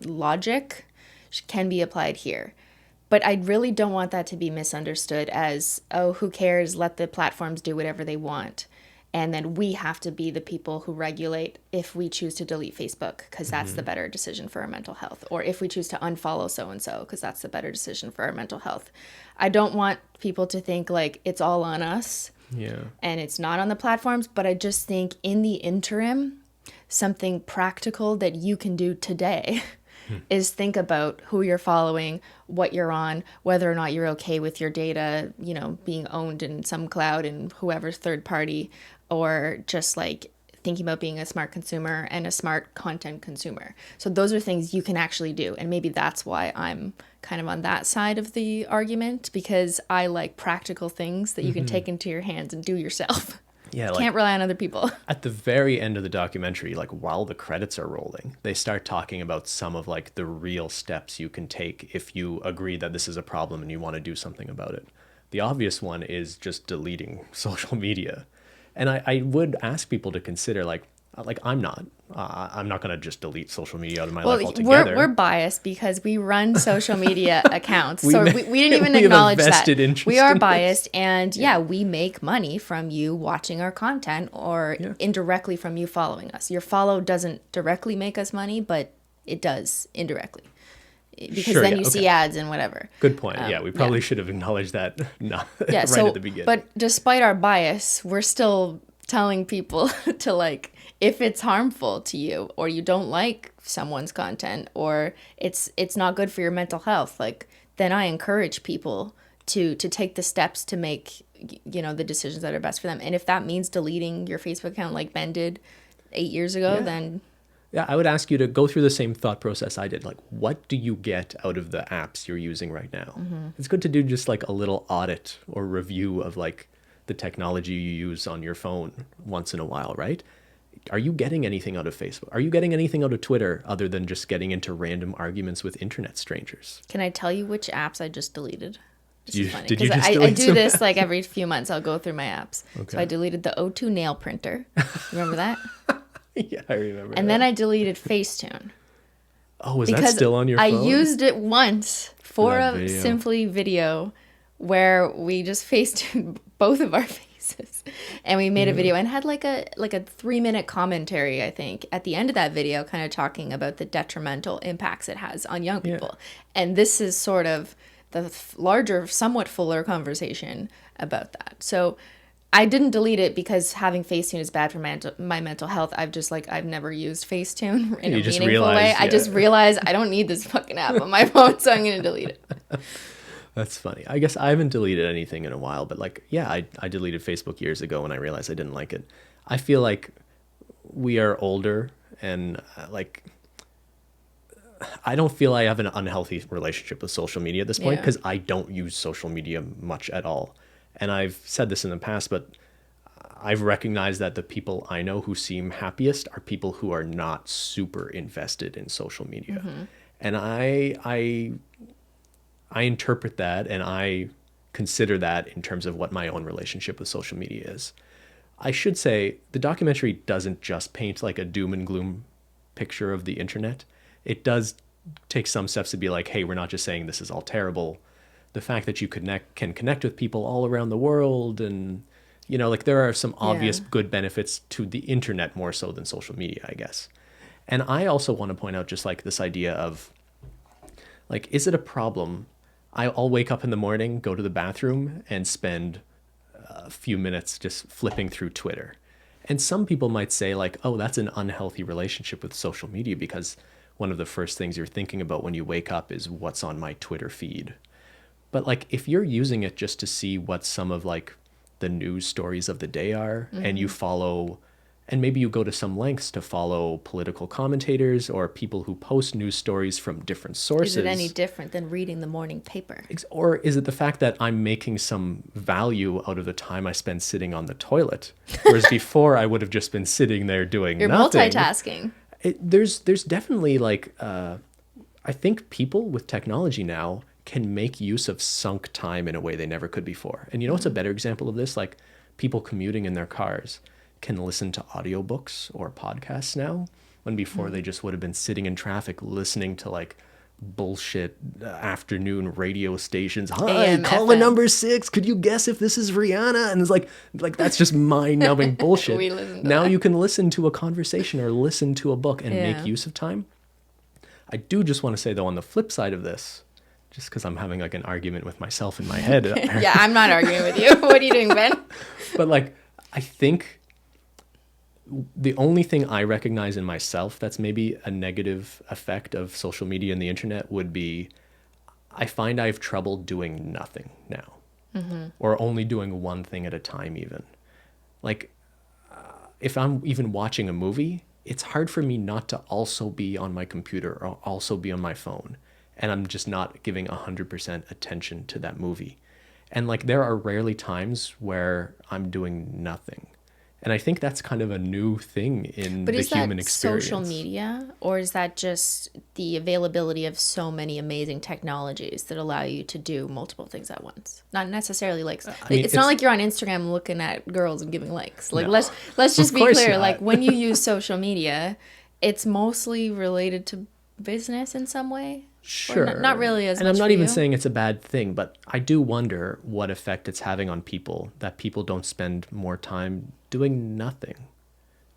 logic can be applied here. But I really don't want that to be misunderstood as, oh, who cares? Let the platforms do whatever they want. And then we have to be the people who regulate if we choose to delete Facebook, because that's the better decision for our mental health. Or if we choose to unfollow so-and-so, because that's the better decision for our mental health. I don't want people to think like it's all on us. Yeah. And it's not on the platforms. But I just think in the interim, something practical that you can do today is think about who you're following, what you're on, whether or not you're okay with your data, you know, being owned in some cloud and whoever's third party, or just like thinking about being a smart consumer and a smart content consumer. So those are things you can actually do. And maybe that's why I'm kind of on that side of the argument, because I like practical things that you can take into your hands and do yourself. Yeah, Can't rely on other people. At the very end of the documentary, like while the credits are rolling, they start talking about some of like the real steps you can take if you agree that this is a problem and you want to do something about it. The obvious one is just deleting social media. And I would ask people to consider like I'm not going to just delete social media out of my life altogether. We're biased because we run social media accounts. So we didn't even acknowledge that. We are biased. And we make money from you watching our content or indirectly from you following us. Your follow doesn't directly make us money, but it does indirectly. Because then you see ads and whatever. Good point. We probably should have acknowledged that right at the beginning. But despite our bias, we're still telling people to like, if it's harmful to you or you don't like someone's content or it's not good for your mental health, like then I encourage people to take the steps to make, you know, the decisions that are best for them. And if that means deleting your Facebook account like Ben did 8 years ago, then... Yeah, I would ask you to go through the same thought process I did. Like, what do you get out of the apps you're using right now? It's good to do just like a little audit or review of like the technology you use on your phone once in a while, right? Are you getting anything out of Facebook? Are you getting anything out of Twitter other than just getting into random arguments with internet strangers? Can I tell you which apps I just deleted? Did you just delete I do this like every few months. I'll go through my apps. Okay. So I deleted the O2 nail printer. Remember that? Yeah, I remember. And then I deleted Facetune. Oh, was that still on your phone? I used it once for a Simply video where we just Facetuned both of our faces. And we made a video and had like a 3-minute commentary, I think, at the end of that video, kind of talking about the detrimental impacts it has on young people. And this is sort of the larger, somewhat fuller conversation about that. So I didn't delete it because having Facetune is bad for my mental health. I've never used Facetune in a meaningful way. I just realized I don't need this fucking app on my phone, so I'm going to delete it. That's funny. I guess I haven't deleted anything in a while, but like, I deleted Facebook years ago when I realized I didn't like it. I feel like we are older and like, I don't feel I have an unhealthy relationship with social media at this point because I don't use social media much at all. And I've said this in the past, but I've recognized that the people I know who seem happiest are people who are not super invested in social media. And I interpret that and I consider that in terms of what my own relationship with social media is. I should say the documentary doesn't just paint like a doom and gloom picture of the internet, it does take some steps to be like, hey, we're not just saying this is all terrible. The fact that you can connect with people all around the world, and like there are some obvious good benefits to the internet more so than social media, I guess. And I also want to point out just like this idea of like, is it a problem? I'll wake up in the morning, go to the bathroom, and spend a few minutes just flipping through Twitter. And some people might say like, oh, that's an unhealthy relationship with social media, because one of the first things you're thinking about when you wake up is what's on my Twitter feed. But like, if you're using it just to see what some of like the news stories of the day are, and you follow, and maybe you go to some lengths to follow political commentators or people who post news stories from different sources. Is it any different than reading the morning paper? Or is it the fact that I'm making some value out of the time I spend sitting on the toilet? Whereas before I would have just been sitting there doing You're nothing. multitasking. There's definitely like, I think people with technology now can make use of sunk time in a way they never could before. And what's a better example of this? Like, people commuting in their cars can listen to audiobooks or podcasts now, when before they just would have been sitting in traffic listening to like bullshit afternoon radio stations. Hi, AM, caller FM. number 6. Could you guess if this is Rihanna? And it's like that's just mind-numbing bullshit. We listen to now that. you can listen to a conversation or listen to a book and make use of time. I do just want to say though, on the flip side of this, just because I'm having like an argument with myself in my head. Yeah, I'm not arguing with you. What are you doing, Ben? But like, I think the only thing I recognize in myself that's maybe a negative effect of social media and the internet would be, I find I have trouble doing nothing now, or only doing one thing at a time even. Like, if I'm even watching a movie, it's hard for me not to also be on my computer or also be on my phone. And I'm just not giving 100% attention to that movie. And like, there are rarely times where I'm doing nothing. And I think that's kind of a new thing in the human experience. But is that social media, or is that just the availability of so many amazing technologies that allow you to do multiple things at once? Not necessarily like, it's not like you're on Instagram looking at girls and giving likes. Like, No. let's just Of be course clear. not. Like, when you use social media, it's mostly related to business in some way. Sure. Not really as much. And I'm not for even you. saying it's a bad thing, but I do wonder what effect it's having on people, that people don't spend more time doing nothing.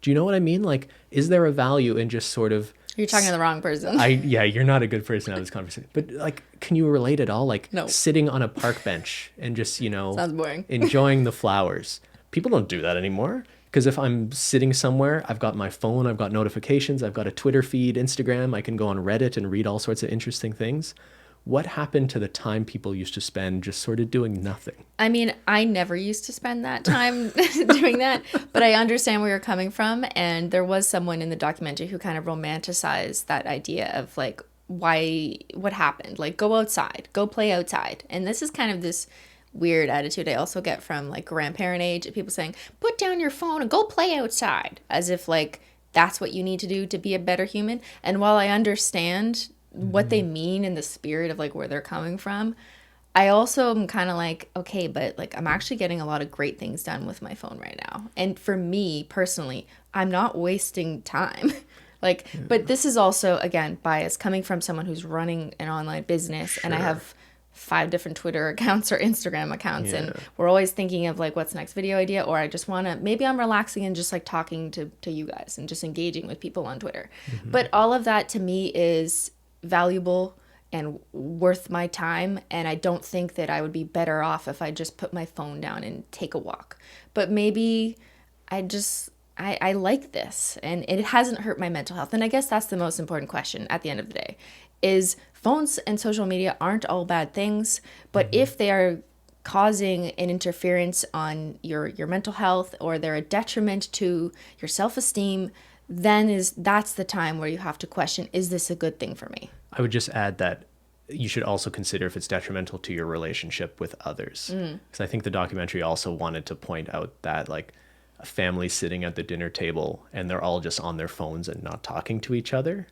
Do you know what I mean? Like, is there a value in just sort of... You're talking to the wrong person. Yeah, you're not a good person to have this conversation. But like, can you relate at all? Like, No. sitting on a park bench and just, Sounds boring. enjoying the flowers. People don't do that anymore. Because if I'm sitting somewhere, I've got my phone, I've got notifications, I've got a Twitter feed, Instagram, I can go on Reddit and read all sorts of interesting things. What happened to the time people used to spend just sort of doing nothing? I mean, I never used to spend that time doing that, but I understand where you're coming from. And there was someone in the documentary who kind of romanticized that idea of like, what happened? Like, go outside, go play outside. And this is kind of this weird attitude I also get from like grandparent age, people saying, put down your phone and go play outside, as if like that's what you need to do to be a better human. And while I understand what they mean in the spirit of like where they're coming from, I also am kind of like, okay, but like I'm actually getting a lot of great things done with my phone right now. And for me personally, I'm not wasting time. Like, but this is also, again, bias coming from someone who's running an online business, and I have 5 different Twitter accounts or Instagram accounts, and we're always thinking of like, what's next video idea, or I just want to, maybe I'm relaxing and just like talking to you guys and just engaging with people on Twitter. But all of that to me is valuable and worth my time, and I don't think that I would be better off if I just put my phone down and take a walk. But maybe I like this, and it hasn't hurt my mental health. And I guess that's the most important question at the end of the day, is phones and social media aren't all bad things, but if they are causing an interference on your mental health, or they're a detriment to your self-esteem, then that's the time where you have to question, is this a good thing for me? I would just add that you should also consider if it's detrimental to your relationship with others. Because I think the documentary also wanted to point out that like a family sitting at the dinner table and they're all just on their phones and not talking to each other.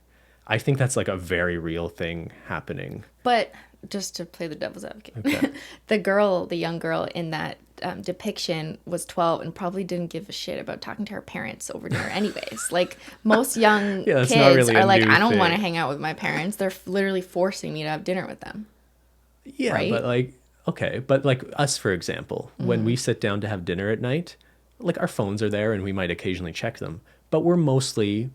I think that's like a very real thing happening. But just to play the devil's advocate, Okay. the young girl in that depiction was 12 and probably didn't give a shit about talking to her parents over dinner anyways. Like most young Yeah, that's kids not really are a like, new I don't thing. want to hang out with my parents. They're literally forcing me to have dinner with them. Yeah, Right? but like, okay, but like us, for example, when we sit down to have dinner at night, like our phones are there and we might occasionally check them, but we're mostly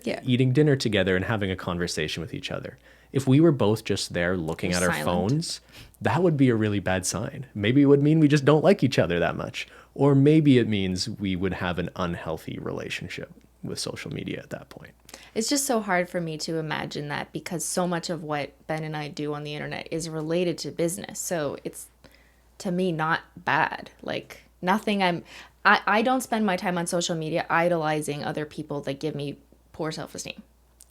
Yeah. eating dinner together and having a conversation with each other. If we were both just there looking You're at our silent. phones, that would be a really bad sign. Maybe it would mean we just don't like each other that much. Or maybe it means we would have an unhealthy relationship with social media at that point. It's just so hard for me to imagine that because so much of what Ben and I do on the internet is related to business. So it's, to me, not bad. Like nothing I don't spend my time on social media idolizing other people that give me poor self-esteem,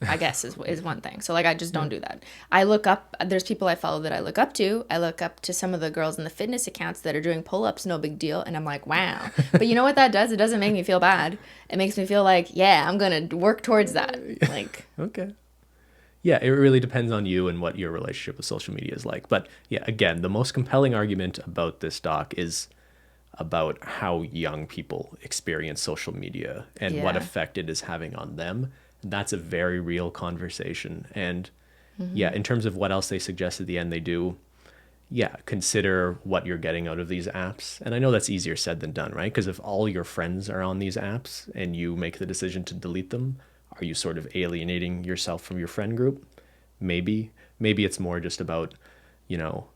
I guess is one thing. So like I just don't do that. I look up, there's people I follow that I look up to. I look up to some of the girls in the fitness accounts that are doing pull-ups, no big deal. And I'm like, wow. But you know what that does? It doesn't make me feel bad. It makes me feel like, yeah, I'm going to work towards that. Like, Okay. Yeah, it really depends on you and what your relationship with social media is like. But yeah, again, the most compelling argument about this doc is about how young people experience social media and what Yeah. effect it is having on them. That's a very real conversation. And yeah, in terms of what else they suggest at the end, they do, yeah, consider what you're getting out of these apps. And I know that's easier said than done, right? Because if all your friends are on these apps and you make the decision to delete them, are you sort of alienating yourself from your friend group? Maybe. Maybe it's more just about,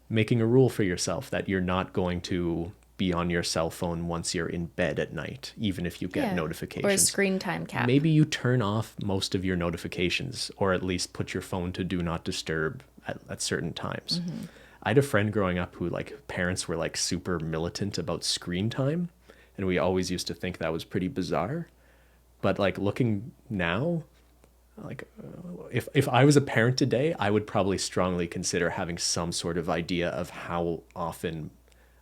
making a rule for yourself that you're not going to be on your cell phone once you're in bed at night, even if you get yeah. notifications. Or a screen time cap. Maybe you turn off most of your notifications, or at least put your phone to do not disturb at certain times. I had a friend growing up who parents were super militant about screen time, and we always used to think that was pretty bizarre. But looking now, if I was a parent today, I would probably strongly consider having some sort of idea of how often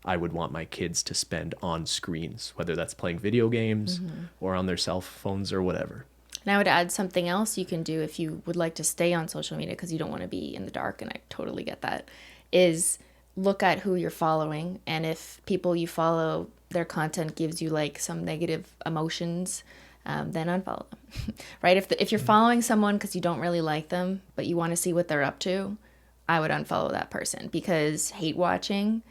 I would want my kids to spend on screens, whether that's playing video games or on their cell phones or whatever. And I would add something else you can do if you would like to stay on social media because you don't want to be in the dark, and I totally get that, is look at who you're following. And if people you follow, their content gives you some negative emotions, then unfollow them, right? If you're following someone because you don't really like them, but you want to see what they're up to, I would unfollow that person because hate watching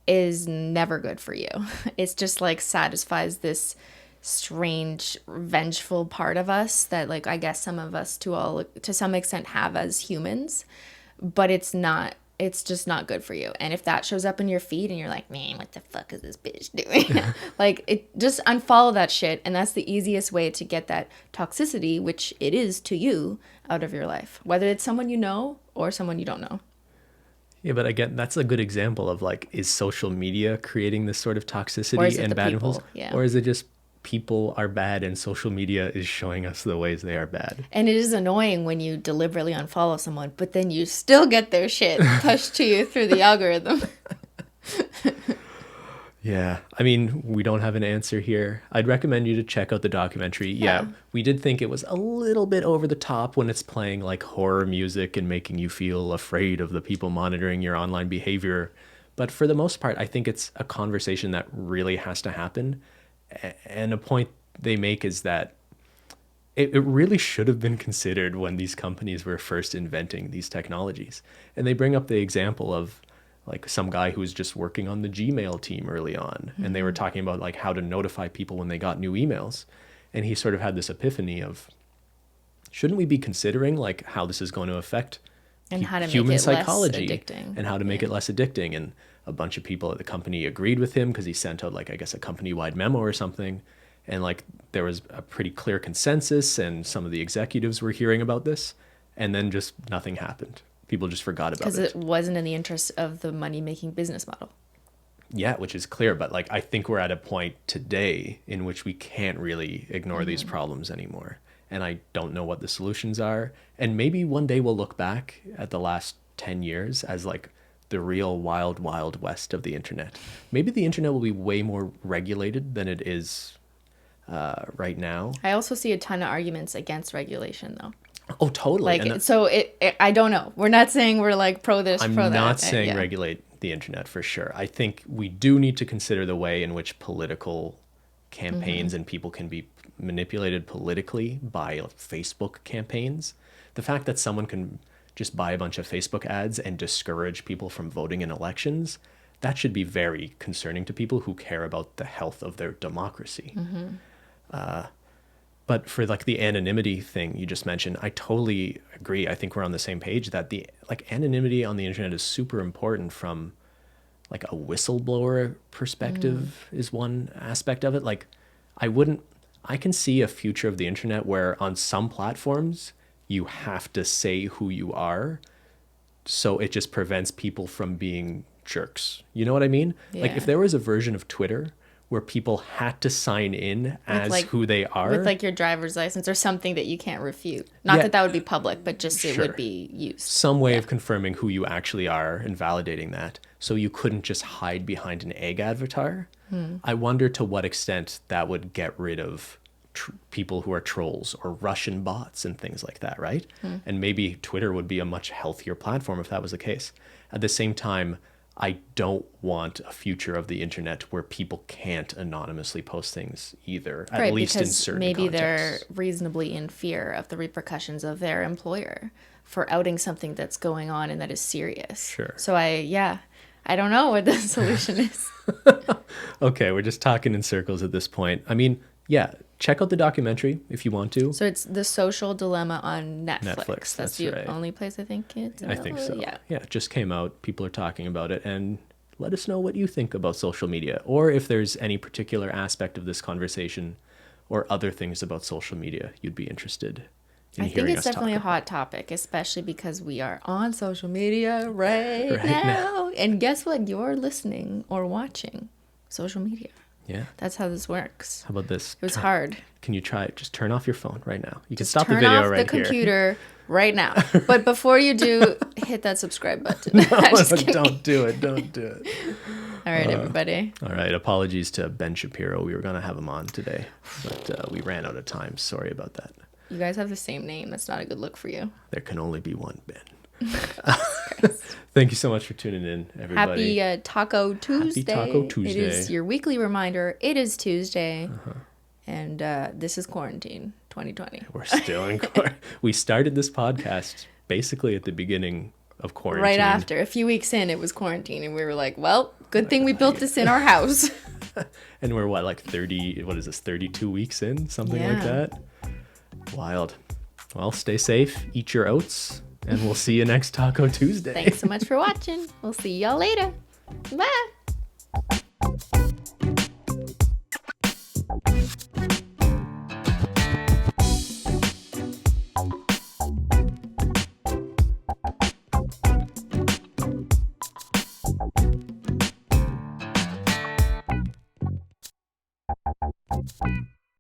is never good for you. It's just satisfies this strange vengeful part of us that I guess some of us to some extent have as humans, but it's just not good for you. And if that shows up in your feed and you're like, man, what the fuck is this bitch doing? It just unfollow that shit. And that's the easiest way to get that toxicity, which it is to you, out of your life, whether it's someone you know or someone you don't know. Yeah, but again, that's a good example of is social media creating this sort of toxicity and bad influence? Yeah. Or is it just people are bad and social media is showing us the ways they are bad? And it is annoying when you deliberately unfollow someone, but then you still get their shit pushed to you through the algorithm. Yeah, I mean, we don't have an answer here. I'd recommend you to check out the documentary. Yeah, we did think it was a little bit over the top when it's playing horror music and making you feel afraid of the people monitoring your online behavior. But for the most part, I think it's a conversation that really has to happen. And a point they make is that it really should have been considered when these companies were first inventing these technologies. And they bring up the example of some guy who was just working on the Gmail team early on, and they were talking about how to notify people when they got new emails. And he sort of had this epiphany of, shouldn't we be considering how this is going to affect and how to human make it psychology less addicting. and how to make it less addicting? And a bunch of people at the company agreed with him because he sent out I guess a company-wide memo or something. And there was a pretty clear consensus, and some of the executives were hearing about this, and then just nothing happened. People just forgot about it. Because it wasn't in the interest of the money-making business model. Yeah, which is clear. But I think we're at a point today in which we can't really ignore these problems anymore. And I don't know what the solutions are. And maybe one day we'll look back at the last 10 years as the real wild, wild west of the internet. Maybe the internet will be way more regulated than it is right now. I also see a ton of arguments against regulation, though. Oh, totally. I don't know. We're not saying we're pro this, pro that. I'm not saying regulate the internet for sure. I think we do need to consider the way in which political campaigns and people can be manipulated politically by Facebook campaigns. The fact that someone can just buy a bunch of Facebook ads and discourage people from voting in elections, that should be very concerning to people who care about the health of their democracy. But for like the anonymity thing you just mentioned, I totally agree. I think we're on the same page that the like anonymity on the internet is super important from like a whistleblower perspective is one aspect of it. Like I can see a future of the internet where on some platforms you have to say who you are. So it just prevents people from being jerks. You know what I mean? Yeah. Like if there was a version of Twitter where people had to sign in as like, who they are. With like your driver's license or something that you can't refute. Not that would be public, but just it would be used. Some way of confirming who you actually are and validating that. So you couldn't just hide behind an egg avatar. I wonder to what extent that would get rid of people who are trolls or Russian bots and things like that, right? And maybe Twitter would be a much healthier platform if that was the case. At the same time, I don't want a future of the internet where people can't anonymously post things either, at least in certain maybe contexts. They're reasonably in fear of the repercussions of their employer for outing something that's going on and that is serious. Sure. So I don't know what the solution is. Okay, we're just talking in circles at this point. I mean, yeah, check out the documentary if you want to. So it's The Social Dilemma on Netflix. That's the right. only place I think it's available. I think so. Yeah. Yeah, it just came out. People are talking about it. And let us know what you think about social media, or if there's any particular aspect of this conversation or other things about social media you'd be interested in I hearing think us it's definitely a talk about. hot topic, especially because we are on social media right Right now. now. And guess what? You're listening or watching social media. Yeah. That's how this works. How about this? It was hard. Can you try it? Just turn off your phone right now. You can Just stop the turn video off right the here. computer right now. But before you do, hit that subscribe button. No, Just kidding. don't do it. Don't do it. All right, everybody. All right. Apologies to Ben Shapiro. We were going to have him on today, but we ran out of time. Sorry about that. You guys have the same name. That's not a good look for you. There can only be one Ben. Thank you so much for tuning in, everybody. Happy Taco Tuesday. Happy Taco Tuesday. It is your weekly reminder. It is Tuesday. And this is Quarantine 2020. We're still in quarantine. We started this podcast basically at the beginning of quarantine. Right after. A few weeks in, it was quarantine. And we were like, well, good thing we built this in our house. And we're like 32 weeks in? Something like that? Wild. Well, stay safe. Eat your oats. And we'll see you next Taco Tuesday. Thanks so much for watching. We'll see y'all later. Bye.